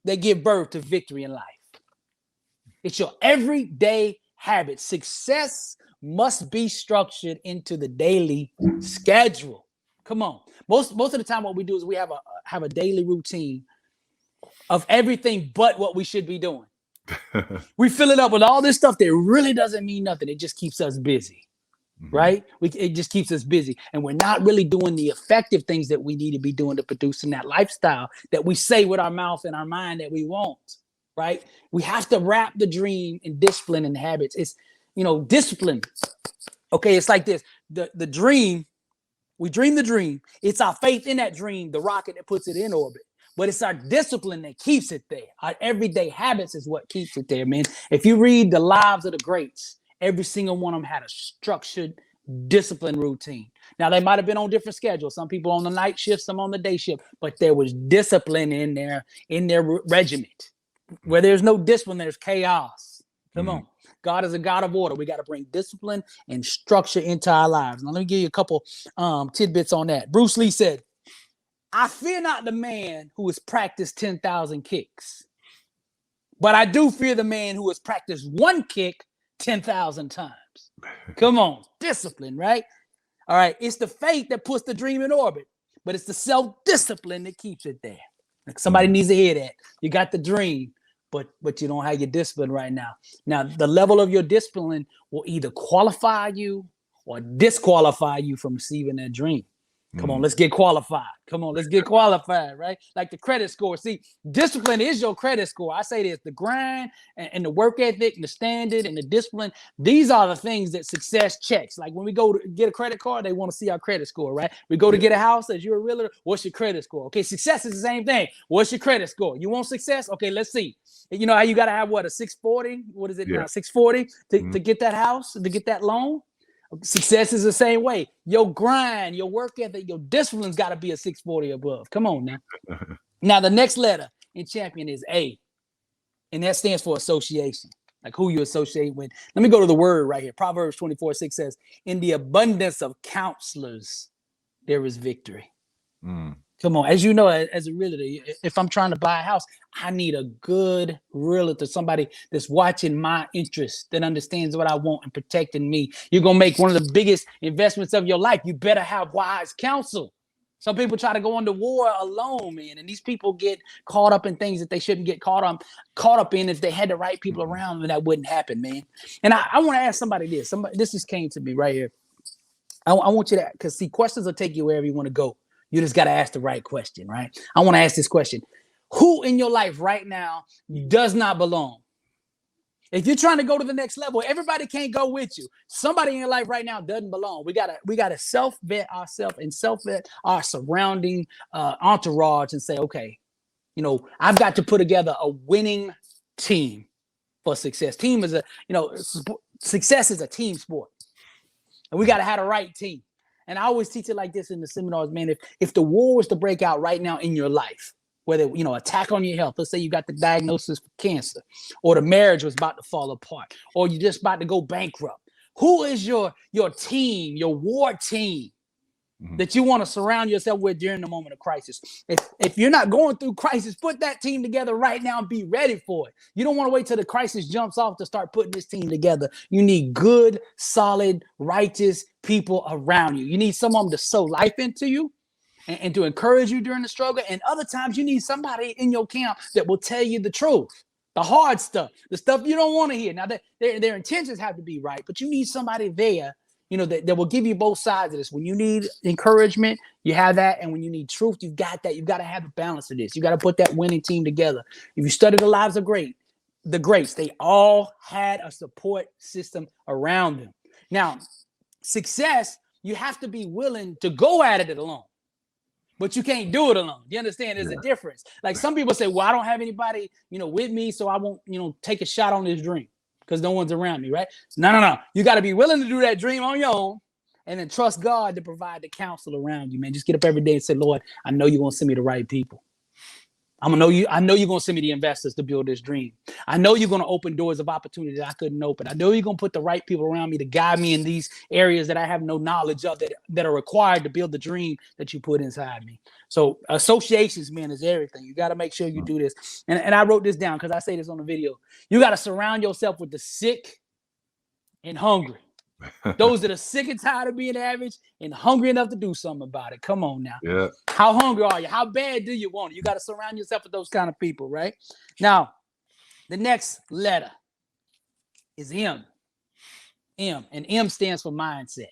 that give birth to victory in life. It's your everyday habits. Success must be structured into the daily schedule. Come on. Most of the time, what we do is we have a daily routine of everything but what we should be doing. We fill it up with all this stuff that really doesn't mean nothing. It just keeps us busy. Right? It just keeps us busy. And we're not really doing the effective things that we need to be doing to produce in that lifestyle that we say with our mouth and our mind that we want. right? We have to wrap the dream in discipline and habits. It's, discipline. Okay, it's like this. The dream, we dream the dream. It's our faith in that dream, the rocket that puts it in orbit. But it's our discipline that keeps it there. Our everyday habits is what keeps it there, man. If you read the lives of the greats, every single one of them had a structured, disciplined routine. Now, they might have been on different schedules. Some people on the night shift, some on the day shift, but there was discipline in their regiment. Where there's no discipline, there's chaos. Come on. God is a God of order. We got to bring discipline and structure into our lives. Now, let me give you a couple tidbits on that. Bruce Lee said, I fear not the man who has practiced 10,000 kicks, but I do fear the man who has practiced one kick 10,000 times. Come on. Discipline, right? All right. It's the faith that puts the dream in orbit, but it's the self-discipline that keeps it there. Like somebody needs to hear that. You got the dream, but you don't have your discipline right now. Now, the level of your discipline will either qualify you or disqualify you from receiving that dream. Come on, let's get qualified. Come on, let's get qualified, right? Like the credit score. See, discipline is your credit score. I say this, the grind and the work ethic and the standard and the discipline, these are the things that success checks. Like when we go to get a credit card, they want to see our credit score, right? We go to get a house, as you're a realtor, what's your credit score? Okay, success is the same thing. What's your credit score? You want success? Okay, let's see. You know how you got to have, a 640? What is it now? 640 to get that house, to get that loan? Success is the same way. Your grind, your work ethic, your discipline's got to be a 640 above. Come on now. Now, the next letter in champion is A, and that stands for association, like who you associate with. Let me go to the word right here. Proverbs 24:6 says, in the abundance of counselors, there is victory. Come on. As you know, as a realtor, if I'm trying to buy a house, I need a good realtor, somebody that's watching my interests, that understands what I want and protecting me. You're going to make one of the biggest investments of your life. You better have wise counsel. Some people try to go into war alone, man, and these people get caught up in things that they shouldn't get caught up in. If they had the right people around them, that wouldn't happen, man. And I want to ask somebody this. This just came to me right here. I want you to, because see, questions will take you wherever you want to go. You just got to ask the right question, right? I want to ask this question. Who in your life right now does not belong? If you're trying to go to the next level, everybody can't go with you. Somebody in your life right now doesn't belong. We gotta self-vet ourselves and self-vet our surrounding entourage and say, okay, I've got to put together a winning team for success. Success is a team sport. And we got to have the right team. And I always teach it like this in the seminars, man. If the war was to break out right now in your life, whether, attack on your health, let's say you got the diagnosis for cancer, or the marriage was about to fall apart, or you're just about to go bankrupt, who is your team, your war team that you want to surround yourself with during the moment of crisis? If you're not going through crisis, put that team together right now and be ready for it. You don't want to wait till the crisis jumps off to start putting this team together. You need good, solid, righteous people around you. You need someone to sow life into you and to encourage you during the struggle. And other times you need somebody in your camp that will tell you the truth, the hard stuff, the stuff you don't want to hear. Now, their intentions have to be right, but you need somebody there that will give you both sides of this. When you need encouragement, you have that. And when you need truth, you've got that. You've got to have a balance of this. You got to put that winning team together. If you study the lives of the greats, they all had a support system around them. Now, success, you have to be willing to go at it alone, but you can't do it alone. You understand? There's a difference. Like some people say, well, I don't have anybody, with me, so I won't, take a shot on this dream, because no one's around me, right? No. You got to be willing to do that dream on your own, and then trust God to provide the counsel around you, man. Just get up every day and say, Lord, I know you're going to send me the right people. I know you're going to send me the investors to build this dream. I know you're going to open doors of opportunity that I couldn't open. I know you're going to put the right people around me to guide me in these areas that I have no knowledge of, that are required to build the dream that you put inside me. So associations, man, is everything. You got to make sure you do this. And I wrote this down because I say this on the video. You got to surround yourself with the sick and hungry. Those that are sick and tired of being average and hungry enough to do something about it. Come on now. Yeah. How hungry are you? How bad do you want it? You got to surround yourself with those kind of people, right? Now, the next letter is M. M, and M stands for mindset.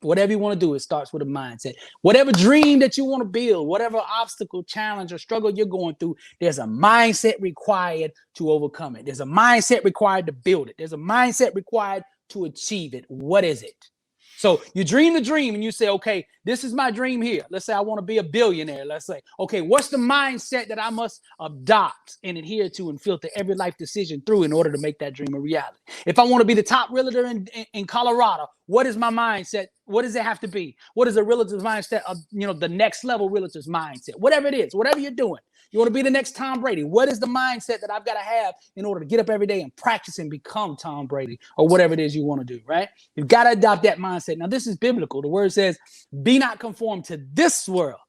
Whatever you want to do, it starts with a mindset. Whatever dream that you want to build, whatever obstacle, challenge, or struggle you're going through, there's a mindset required to overcome it. There's a mindset required to build it. There's a mindset required to achieve it. What is it? So you dream the dream and you say, okay, this is my dream here. Let's say I want to be a billionaire. Let's say, okay, what's the mindset that I must adopt and adhere to and filter every life decision through in order to make that dream a reality? If I want to be the top realtor in Colorado, what is my mindset? What does it have to be? What is a realtor's mindset of, the next level realtor's mindset? Whatever it is, whatever you're doing. You want to be the next Tom Brady. What is the mindset that I've got to have in order to get up every day and practice and become Tom Brady or whatever it is you want to do, right? You've got to adopt that mindset. Now, this is biblical. The word says, be not conformed to this world,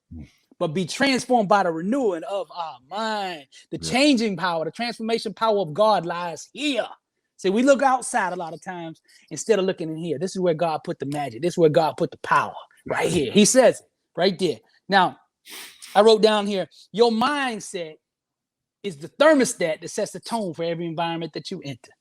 but be transformed by the renewing of our mind. The changing power, the transformation power of God lies here. See, we look outside a lot of times instead of looking in here. This is where God put the magic. This is where God put the power right here. He says it right there. Now, I wrote down here, your mindset is the thermostat that sets the tone for every environment that you enter.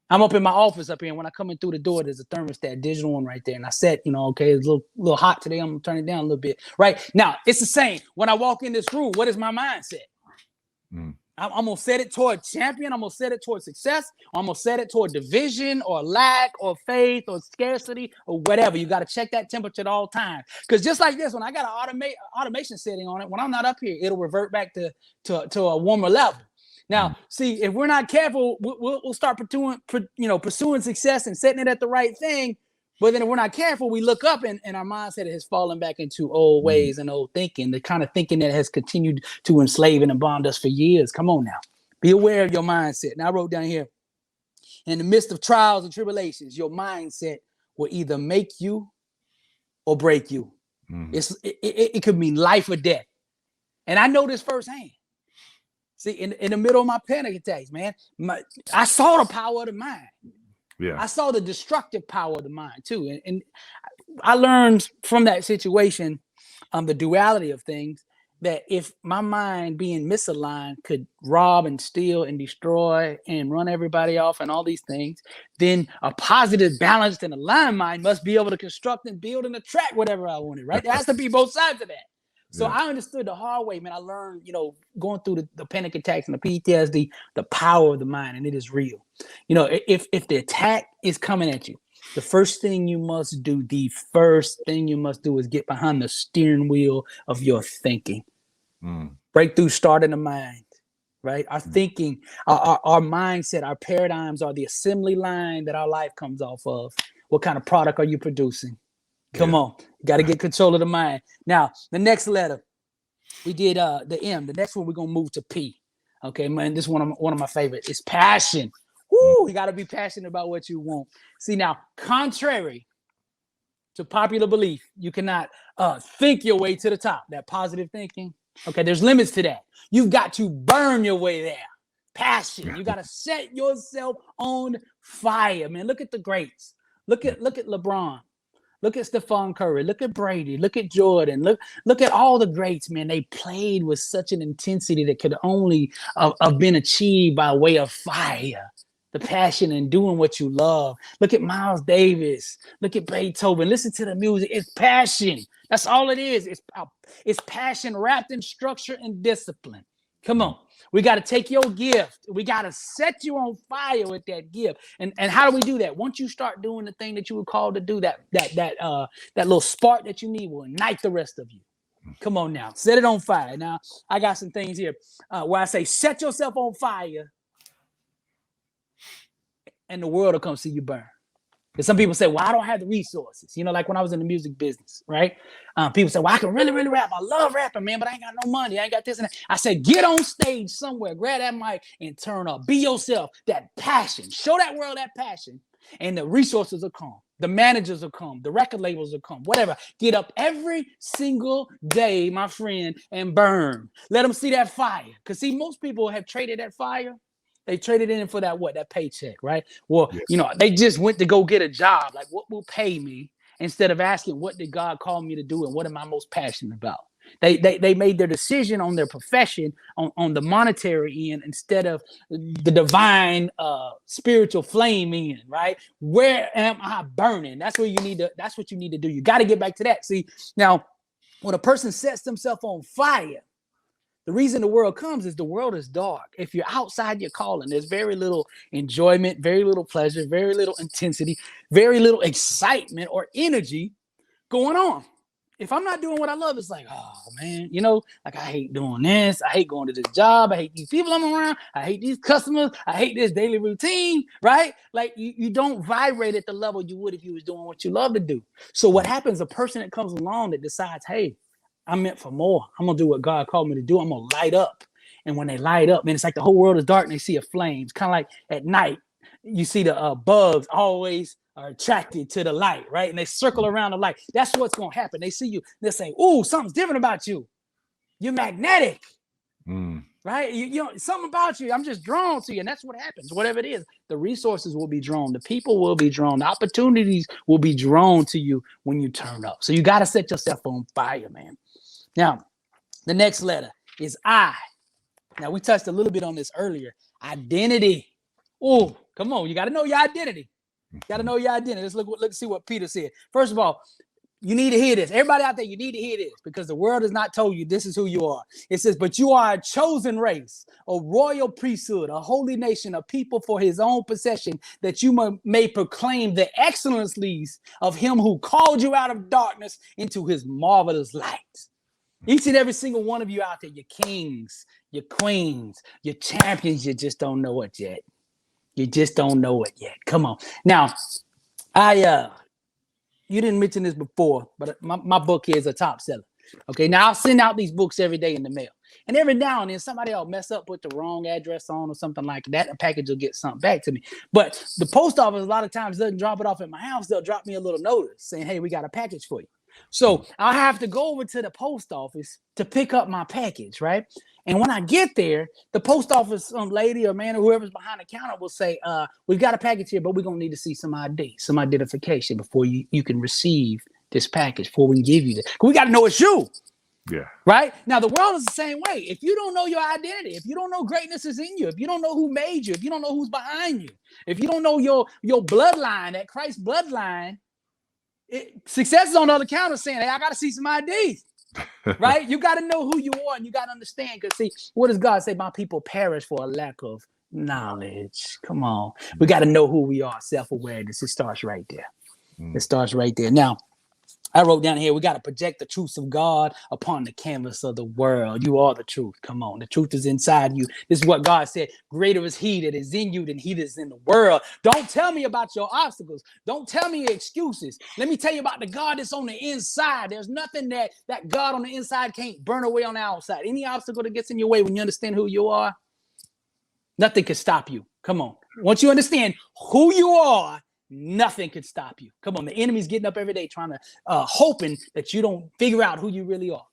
I'm up in my office up here, and when I come in through the door, there's a thermostat, digital one right there. And I set, okay, it's a little hot today. I'm gonna turn it down a little bit. Right now, it's the same. When I walk in this room, what is my mindset? I'm gonna set it toward champion. I'm gonna set it toward success. I'm gonna set it toward division or lack or faith or scarcity or whatever. You got to check that temperature at all times. Because just like this, when I got an automation setting on it, when I'm not up here, it'll revert back to a warmer level. Now, see, if we're not careful, we'll start pursuing success and setting it at the right thing. But then if we're not careful, we look up and our mindset has fallen back into old ways and old thinking, the kind of thinking that has continued to enslave and bond us for years. Come on now. Be aware of your mindset. Now, I wrote down here, in the midst of trials and tribulations, your mindset will either make you or break you. It could mean life or death. And I know this firsthand. See, in the middle of my panic attacks, man, I saw the power of the mind. Yeah, I saw the destructive power of the mind too. And I learned from that situation, the duality of things, that if my mind being misaligned could rob and steal and destroy and run everybody off and all these things, then a positive, balanced, and aligned mind must be able to construct and build and attract whatever I wanted, right? There has to be both sides of that. So I understood the hard way, man. I learned, going through the panic attacks and the PTSD, the power of the mind, and it is real. If the attack is coming at you, the first thing you must do is get behind the steering wheel of your thinking. Breakthrough start in the mind, right? Our thinking, our mindset, our paradigms are the assembly line that our life comes off of. What kind of product are you producing? Come on. You got to get control of the mind. Now, the next letter, we did the M. The next one, we're going to move to P. Okay, man, this is one of my favorites. It's passion. Woo, you got to be passionate about what you want. See, now, contrary to popular belief, you cannot think your way to the top. That positive thinking. Okay, there's limits to that. You've got to burn your way there. Passion. You got to set yourself on fire, man. Look at the greats. Look at LeBron. Look at Stephon Curry. Look at Brady. Look at Jordan. Look at all the greats, man. They played with such an intensity that could only have been achieved by way of fire, the passion and doing what you love. Look at Miles Davis. Look at Beethoven. Listen to the music. It's passion. That's all it is. It's passion wrapped in structure and discipline. Come on. We got to take your gift. We got to set you on fire with that gift. And how do we do that? Once you start doing the thing that you were called to do, that little spark that you need will ignite the rest of you. Come on now. Set it on fire. Now, I got some things here where I say, set yourself on fire and the world will come see you burn. Because some people say, well, I don't have the resources. Like when I was in the music business, right? People say, well, I can really, really rap. I love rapping, man, but I ain't got no money. I ain't got this and that. I said, get on stage somewhere, grab that mic and turn up. Be yourself, that passion. Show that world that passion. And the resources will come. The managers will come. The record labels will come. Whatever. Get up every single day, my friend, and burn. Let them see that fire. Because, see, most people have traded that fire. They traded in for that paycheck, right? Well, they just went to go get a job. Like, what will pay me? Instead of asking, what did God call me to do? And what am I most passionate about? They made their decision on their profession on the monetary end instead of the divine spiritual flame end, right? Where am I burning? That's what you need to do. You got to get back to that. See, now when a person sets themselves on fire, the reason the world comes is the world is dark. If you're outside your calling, there's very little enjoyment, very little pleasure, very little intensity, very little excitement or energy going on. If I'm not doing what I love, it's like, oh man, like I hate doing this. I hate going to this job. I hate these people I'm around. I hate these customers. I hate this daily routine, right? Like you don't vibrate at the level you would if you was doing what you love to do. So what happens, a person that comes along that decides, hey, I'm meant for more. I'm going to do what God called me to do. I'm going to light up. And when they light up, man, it's like the whole world is dark and they see a flame. It's kind of like at night, you see the bugs always are attracted to the light, right? And they circle around the light. That's what's going to happen. They see you. They're saying, ooh, something's different about you. You're magnetic, right? You know, something about you. I'm just drawn to you. And that's what happens. Whatever it is, the resources will be drawn. The people will be drawn. The opportunities will be drawn to you when you turn up. So you got to set yourself on fire, man. Now, the next letter is I. Now, we touched a little bit on this earlier. Identity. Oh, come on. You got to know your identity. Got to know your identity. Let's see what Peter said. First of all, you need to hear this. Everybody out there, you need to hear this because the world has not told you this is who you are. It says, but you are a chosen race, a royal priesthood, a holy nation, a people for his own possession, that you may proclaim the excellencies of him who called you out of darkness into his marvelous light. Each and every single one of you out there, your kings, your queens, your champions, you just don't know it yet. You just don't know it yet. Come on. Now, you didn't mention this before, but my book here is a top seller. Okay, now I'll send out these books every day in the mail. And every now and then somebody will mess up, put the wrong address on or something like that. A package will get something back to me. But the post office a lot of times doesn't drop it off at my house. They'll drop me a little notice saying, hey, we got a package for you. So I have to go over to the post office to pick up my package, right? And when I get there, the post office lady or man or whoever's behind the counter will say, we've got a package here, but we're going to need to see some ID, some identification before you can receive this package, before we can give you this. We got to know it's you. Yeah. Right? Now, the world is the same way. If you don't know your identity, if you don't know greatness is in you, if you don't know who made you, if you don't know who's behind you, if you don't know your bloodline, that Christ bloodline, success is on the other counter saying, hey, I got to see some IDs. Right? You got to know who you are and you got to understand. Because see, what does God say? My people perish for a lack of knowledge. Come on. We got to know who we are. Self-awareness. It starts right there. It starts right there. Now, I wrote down here, we got to project the truths of God upon the canvas of the world. You are the truth. Come on. The truth is inside you. This is what God said. Greater is he that is in you than he that is in the world. Don't tell me about your obstacles. Don't tell me your excuses. Let me tell you about the God that's on the inside. There's nothing that God on the inside can't burn away on the outside. Any obstacle that gets in your way when you understand who you are, nothing can stop you. Come on. Once you understand who you are, nothing could stop you. Come on, the enemy's getting up every day trying to, hoping that you don't figure out who you really are.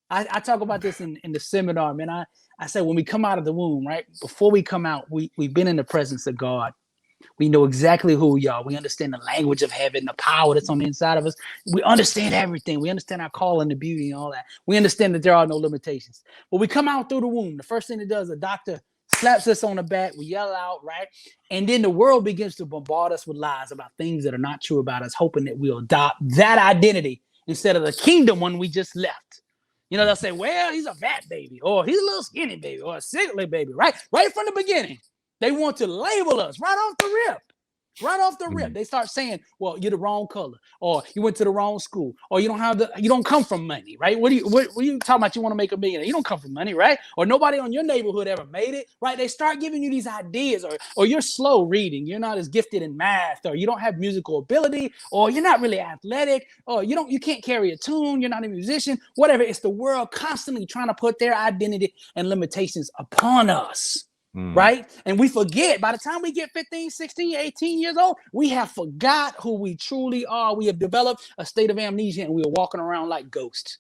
I talk about this in the seminar, man. I said when we come out of the womb, right? Before we come out, we've been in the presence of God. We know exactly who we are. We understand the language of heaven, the power that's on the inside of us. We understand everything. We understand our call and the beauty and all that. We understand that there are no limitations. But we come out through the womb. The first thing it does, a doctor slaps us on the back, we yell out, right? And then the world begins to bombard us with lies about things that are not true about us, hoping that we'll adopt that identity instead of the kingdom one we just left. You know, they'll say, well, he's a fat baby, or he's a little skinny baby, or a sickly baby, right? Right from the beginning, they want to label us right off the rip. Right off the rip, they start saying, well, you're the wrong color, or you went to the wrong school, or you don't come from money, right? What are you talking about? You want to make $1 million. You don't come from money, right? Or nobody on your neighborhood ever made it, right? They start giving you these ideas, or you're slow reading. You're not as gifted in math, or you don't have musical ability, or you're not really athletic, or you can't carry a tune. You're not a musician, whatever. It's the world constantly trying to put their identity and limitations upon us. Right? And we forget by the time we get 15, 16, 18 years old, we have forgot who we truly are. We have developed a state of amnesia and we're walking around like ghosts,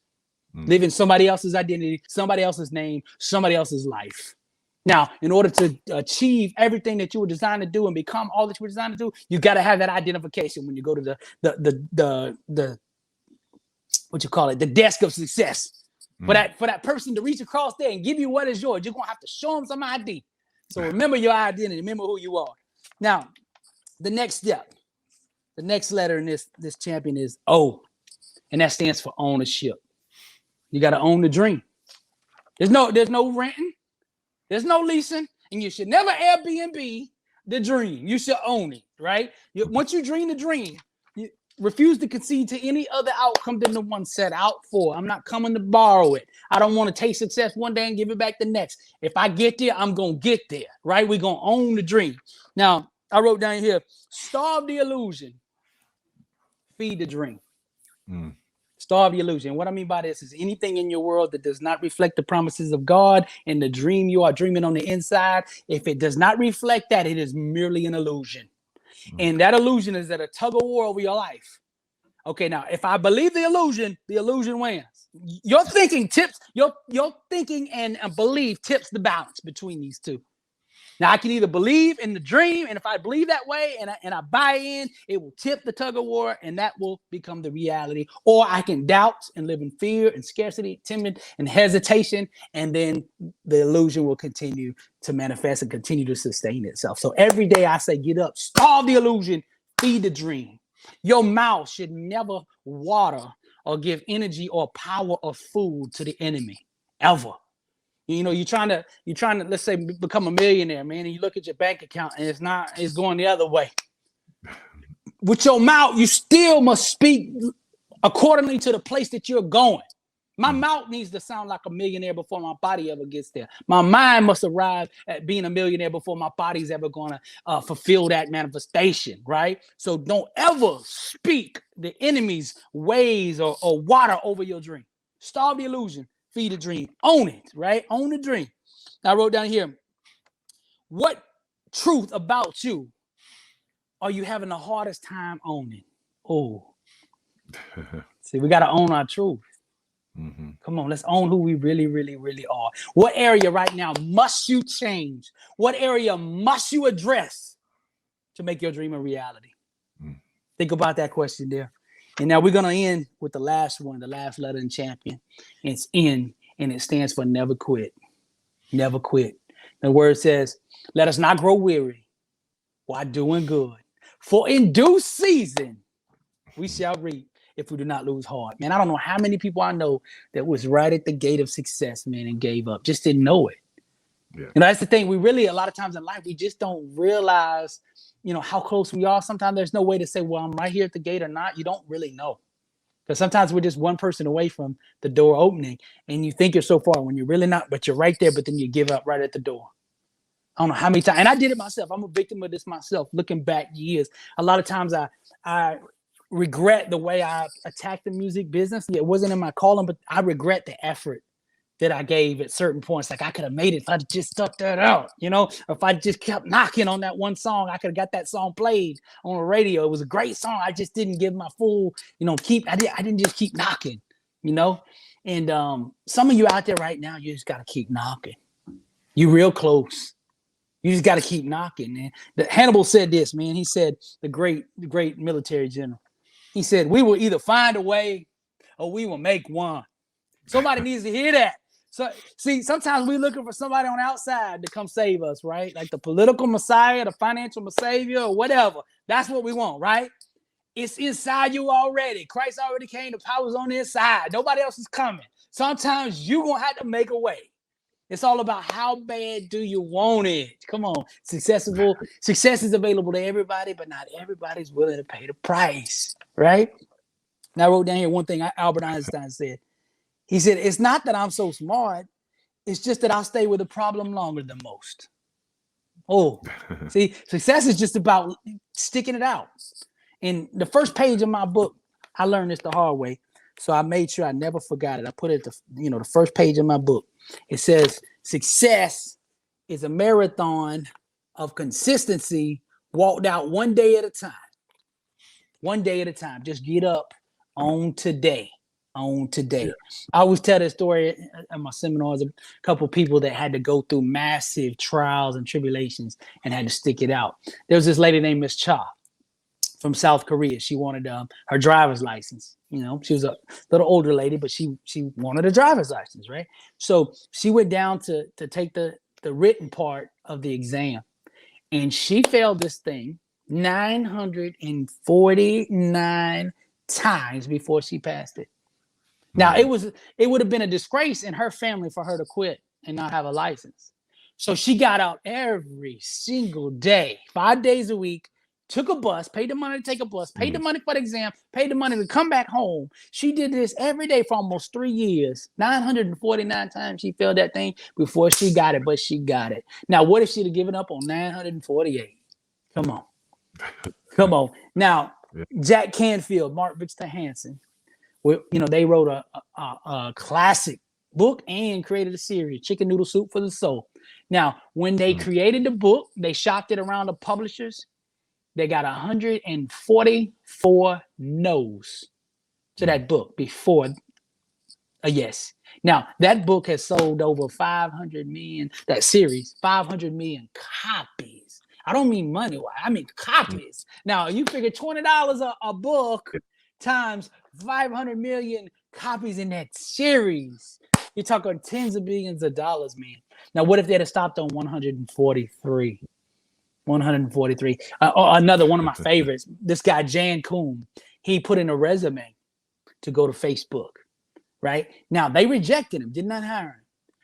living somebody else's identity, somebody else's name, somebody else's life. Now, in order to achieve everything that you were designed to do and become all that you were designed to do, you got to have that identification when you go to what you call it, the desk of success. For that person to reach across there and give you what is yours, you're gonna have to show them some ID. So remember your identity, remember who you are. Now, the next step, the next letter in this champion is O, and that stands for ownership. You got to own the dream. There's no renting, there's no leasing, and you should never Airbnb the dream. You should own it, right? Once you dream the dream, you refuse to concede to any other outcome than the one set out for. I'm not coming to borrow it. I don't want to take success one day and give it back the next. If I get there, I'm going to get there, right? We're going to own the dream. Now, I wrote down here, starve the illusion, feed the dream. Starve the illusion. What I mean by this is anything in your world that does not reflect the promises of God and the dream you are dreaming on the inside, if it does not reflect that, it is merely an illusion. And that illusion is that a tug of war over your life. Okay, now, if I believe the illusion wins. Your thinking tips, your thinking and belief tips the balance between these two. Now, I can either believe in the dream, and if I believe that way and I buy in, it will tip the tug of war, and that will become the reality. Or I can doubt and live in fear and scarcity, timid and hesitation, and then the illusion will continue to manifest and continue to sustain itself. So every day I say, get up, starve the illusion, feed the dream. Your mouth should never water or give energy or power or food to the enemy, ever. You know, you're trying to, let's say, become a millionaire, man, and you look at your bank account and it's going the other way. With your mouth, you still must speak accordingly to the place that you're going. My mouth needs to sound like a millionaire before my body ever gets there. My mind must arrive at being a millionaire before my body's ever going to fulfill that manifestation, right? So don't ever speak the enemy's ways or water over your dream. Starve the illusion. Feed the dream. Own it, right? Own the dream. Now, I wrote down here, what truth about you are you having the hardest time owning? Oh, see, we got to own our truth. Come on, let's own who we really, really, really are. What area right now must you change? What area must you address to make your dream a reality? Think about that question there. And now we're going to end with the last one, the last letter in champion. It's N, and it stands for never quit. Never quit. The word says, let us not grow weary while doing good. For in due season, we shall reap if we do not lose heart. Man, I don't know how many people I know that was right at the gate of success, man, and gave up. Just didn't know it. Yeah. You know, that's the thing. We really, a lot of times in life, we just don't realize, you know, how close we are. Sometimes there's no way to say, well, I'm right here at the gate or not. You don't really know. Because sometimes we're just one person away from the door opening and you think you're so far when you're really not, but you're right there, but then you give up right at the door. I don't know how many times, and I did it myself. I'm a victim of this myself. Looking back years, a lot of times I regret the way I attacked the music business. It wasn't in my calling, but I regret the effort that I gave at certain points. Like I could have made it if I just stuck that out, you know, or if I just kept knocking on that one song, I could have got that song played on the radio. It was a great song. I just didn't give my full, you know, I didn't just keep knocking, you know, and some of you out there right now, you just got to keep knocking. You real close. You just got to keep knocking, man. Hannibal said this, man. He said, the great military general, he said, we will either find a way or we will make one. Somebody needs to hear that. So, see, sometimes we're looking for somebody on the outside to come save us, right? Like the political messiah, the financial savior, or whatever. That's what we want, right? It's inside you already. Christ already came. The power's on the inside. Nobody else is coming. Sometimes you're going to have to make a way. It's all about how bad do you want it? Come on. Success is available to everybody, but not everybody's willing to pay the price, right? Now, I wrote down here one thing Albert Einstein said. He said, it's not that I'm so smart. It's just that I'll stay with the problem longer than most. Oh, see, success is just about sticking it out. In the first page of my book, I learned this the hard way. So I made sure I never forgot it. I put it at the first page of my book. It says, success is a marathon of consistency walked out one day at a time. One day at a time. Just get up on today. I always tell this story at my seminars. A couple of people that had to go through massive trials and tribulations and had to stick it out. There was this lady named Miss Cha. from South Korea. She wanted her driver's license. You know, she was a little older lady, but she wanted a driver's license, right? So she went down to take the written part of the exam, and she failed this thing 949 times before she passed it. Now, it would have been a disgrace in her family for her to quit and not have a license. So she got out every single day, 5 days a week, took a bus, paid the money to take a bus, paid the money for the exam, paid the money to come back home. She did this every day for almost 3 years. 949 times she failed that thing before she got it, but she got it. Now, what if she'd have given up on 948? Come on. Come on. Now, Jack Canfield, Mark Victor Hansen, they wrote a classic book and created a series, Chicken Noodle Soup for the Soul. Now, when they created the book, they shopped it around the publishers. They got 144 no's to that book before a yes. Now, that book has sold over 500 million, that series, 500 million copies. I don't mean money, I mean copies. Now, you figure $20 a book times 500 million copies in that series. You're talking tens of billions of dollars, man. Now, what if they'd have stopped on 143? 143. Another one of my favorites, this guy, Jan Koum, he put in a resume to go to Facebook, right? Now, they rejected him, did not hire him.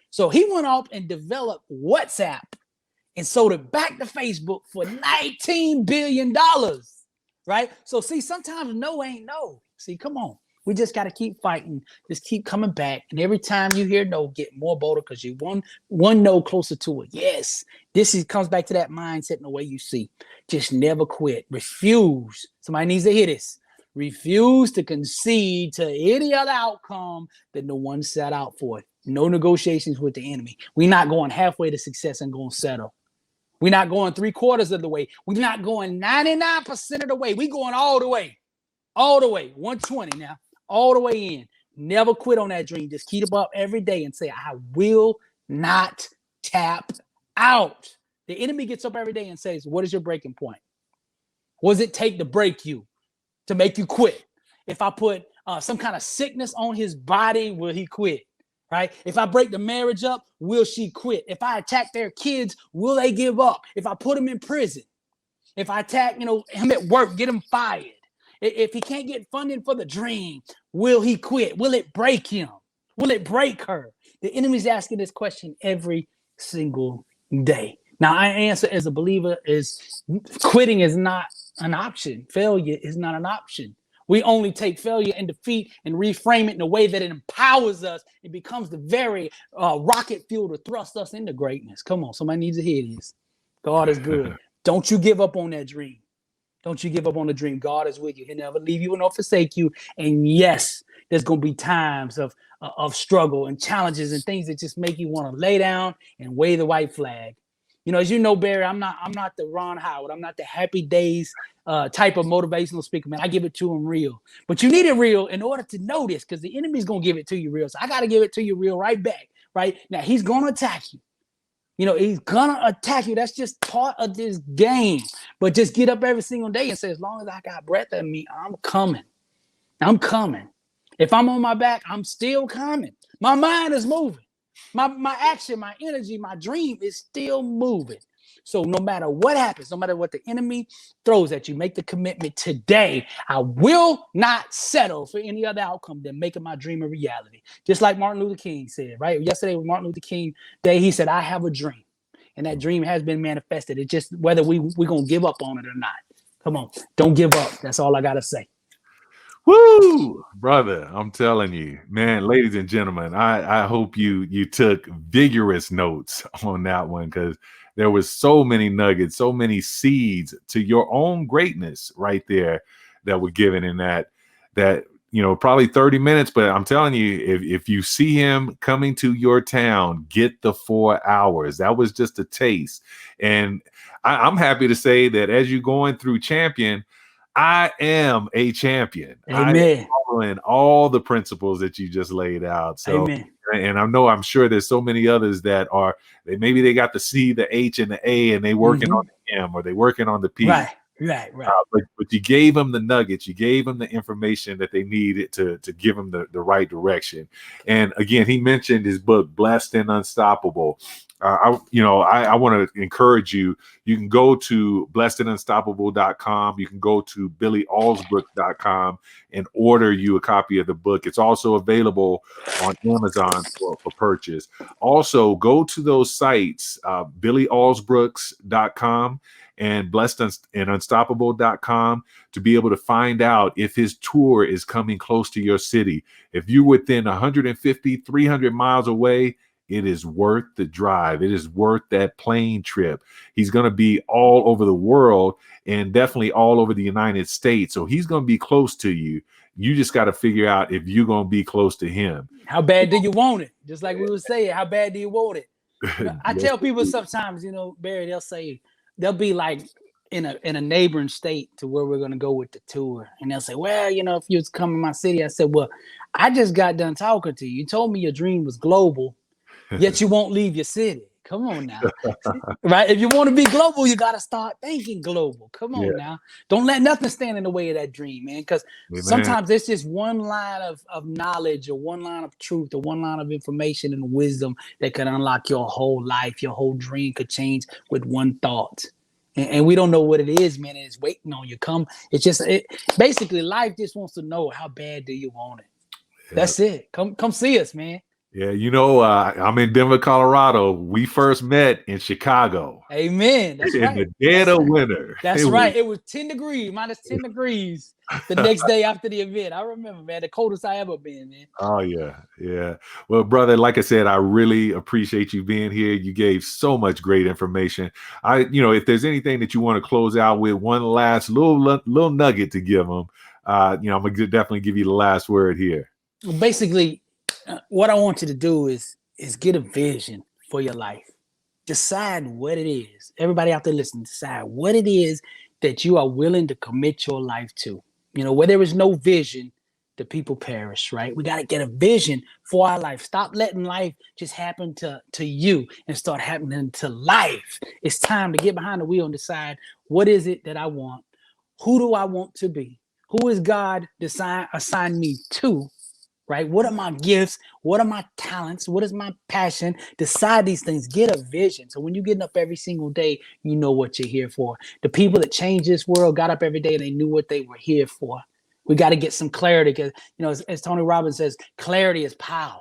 So he went off and developed WhatsApp and sold it back to Facebook for $19 billion, right? So see, sometimes no ain't no. See, come on. We just got to keep fighting. Just keep coming back. And every time you hear no, get more bolder because you one no closer to it. Yes, comes back to that mindset and the way you see. Just never quit. Refuse. Somebody needs to hear this. Refuse to concede to any other outcome than the one set out for. No negotiations with the enemy. We're not going halfway to success and going to settle. We're not going 3/4 of the way. We're not going 99% of the way. We're going all the way. All the way. 120 now. All the way in. Never quit on that dream. Just keep it up every day and say, I will not tap out. The enemy gets up every day and says, what is your breaking point? What does it take to break you, to make you quit? If I put some kind of sickness on his body, will he quit? Right? If I break the marriage up, will she quit? If I attack their kids, will they give up? If I put him in prison, if I attack, him at work, get him fired. If he can't get funding for the dream, will he quit? Will it break him? Will it break her? The enemy's asking this question every single day. Now, I answer as a believer is quitting is not an option. Failure is not an option. We only take failure and defeat and reframe it in a way that it empowers us. It becomes the very rocket fuel to thrust us into greatness. Come on, somebody needs to hear this. God is good. Don't you give up on that dream. Don't you give up on the dream. God is with you. He'll never leave you nor forsake you. And yes, there's going to be times of struggle and challenges and things that just make you want to lay down and wave the white flag. As you know, Barry, I'm not the Ron Howard. I'm not the happy days type of motivational speaker, man. I give it to him real. But you need it real in order to know this, because the enemy's going to give it to you real. So I got to give it to you real right back, right? Now, he's going to attack you. He's going to attack you. That's just part of this game. But just get up every single day and say, as long as I got breath in me, I'm coming. I'm coming. If I'm on my back, I'm still coming. My mind is moving. My action, my energy, my dream is still moving. So no matter what happens, no matter what the enemy throws at you, make the commitment today. I will not settle for any other outcome than making my dream a reality. Just like Martin Luther King said, right? Yesterday was Martin Luther King Day. He said, I have a dream. And that dream has been manifested. It's just whether we're going to give up on it or not. Come on. Don't give up. That's all I got to say. Woo, brother, I'm telling you, man, ladies and gentlemen, I hope you took vigorous notes on that one, because there was so many nuggets, so many seeds to your own greatness right there that were given in that probably 30 minutes. But I'm telling you, if you see him coming to your town, get the 4 hours. That was just a taste. And I'm happy to say that as you're going through Champion, I am a champion. Amen. I'm following all the principles that you just laid out. So, amen. And I'm sure there's so many others that maybe they got the C, the H, and the A, and they working on the M, or they working on the P. Right. Right. But you gave them the nuggets, you gave them the information that they needed to give them the right direction. And again, he mentioned his book, Blessed and Unstoppable. I want to encourage you. You can go to blessedandunstoppable.com. You can go to BillyAlsbrooks.com and order you a copy of the book. It's also available on Amazon for purchase. Also, go to those sites, BillyAlsbrooks.com and blessedandunstoppable.com, to be able to find out if his tour is coming close to your city. If you're within 150, 300 miles away, it is worth the drive. It is worth that plane trip. He's going to be all over the world and definitely all over the United States. So he's going to be close to you. You just got to figure out if you're going to be close to him. How bad do you want it? Just like we were saying, how bad do you want it? I tell people sometimes, Barry, they'll be like in a neighboring state to where we're going to go with the tour. And they'll say, well, if you was coming to my city, I said, well, I just got done talking to you. You told me your dream was global, yet you won't leave your city. Come on now. Right? If you want to be global, you got to start thinking global. Come on now. Don't let nothing stand in the way of that dream, man. Because sometimes it's just one line of knowledge or one line of truth or one line of information and wisdom that could unlock your whole life. Your whole dream could change with one thought. And we don't know what it is, man. And it's waiting on you. Basically, life just wants to know, how bad do you want it? Yeah. That's it. Come see us, man. Yeah, I'm in Denver, Colorado. We first met in Chicago. Amen. That's right. In the dead of winter. That's right. It was 10 degrees, minus 10 degrees the next day after the event. I remember, man, the coldest I ever been, man. Oh, yeah. Yeah. Well, brother, like I said, I really appreciate you being here. You gave so much great information. If there's anything that you want to close out with, one last little nugget to give them, I'm going to definitely give you the last word here. Well, basically, what I want you to do is get a vision for your life. Decide what it is. Everybody out there listening, decide what it is that you are willing to commit your life to. Where there is no vision, the people perish, right? We got to get a vision for our life. Stop letting life just happen to you and start happening to life. It's time to get behind the wheel and decide, what is it that I want? Who do I want to be? Who is God assigned me to? Right? What are my gifts? What are my talents? What is my passion? Decide these things. Get a vision. So when you're getting up every single day, you know what you're here for. The people that changed this world got up every day and they knew what they were here for. We got to get some clarity because, as Tony Robbins says, clarity is power.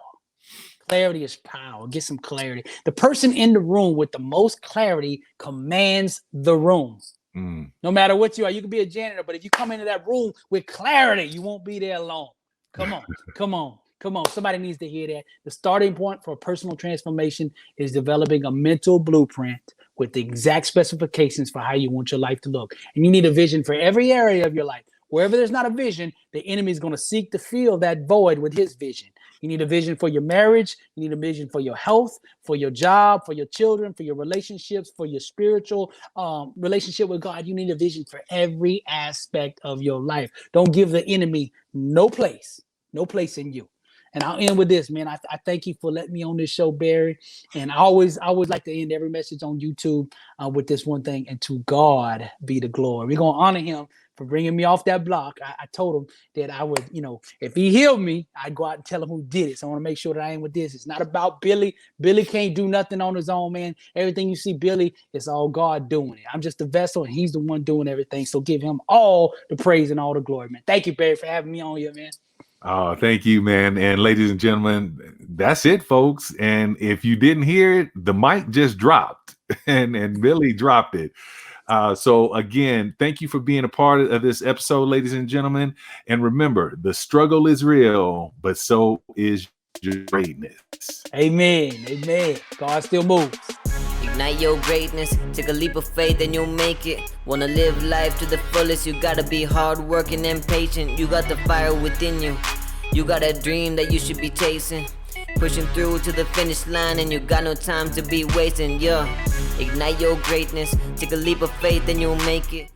Clarity is power. Get some clarity. The person in the room with the most clarity commands the room. No matter what you are, you can be a janitor, but if you come into that room with clarity, you won't be there alone. Come on. Somebody needs to hear that. The starting point for personal transformation is developing a mental blueprint with the exact specifications for how you want your life to look. And you need a vision for every area of your life. Wherever there's not a vision, the enemy is going to seek to fill that void with his vision. You need a vision for your marriage. You need a vision for your health, for your job, for your children, for your relationships, for your spiritual relationship with God. You need a vision for every aspect of your life. Don't give the enemy no place in you. And I'll end with this, man. I thank you for letting me on this show, Barry. And I always like to end every message on YouTube with this one thing: and to God be the glory. We're going to honor him for bringing me off that block. I told him that I would, if he healed me, I'd go out and tell him who did it. So I want to make sure that I ain't with this. It's not about Billy. Billy can't do nothing on his own, man. Everything you see Billy, it's all God doing it. I'm just the vessel and he's the one doing everything. So give him all the praise and all the glory, man. Thank you, Barry, for having me on here, man. Oh, thank you, man. And ladies and gentlemen, that's it, folks. And if you didn't hear it, the mic just dropped and Billy dropped it. So again, thank you for being a part of this episode, ladies and gentlemen. And remember, the struggle is real, but so is your greatness. Amen. God still moves. Ignite your greatness, take a leap of faith and you'll make it. Wanna live life to the fullest, you gotta be hardworking and patient. You got the fire within you, you got a dream that you should be chasing. Pushing through to the finish line and you got no time to be wasting, yeah. Ignite your greatness, take a leap of faith and you'll make it.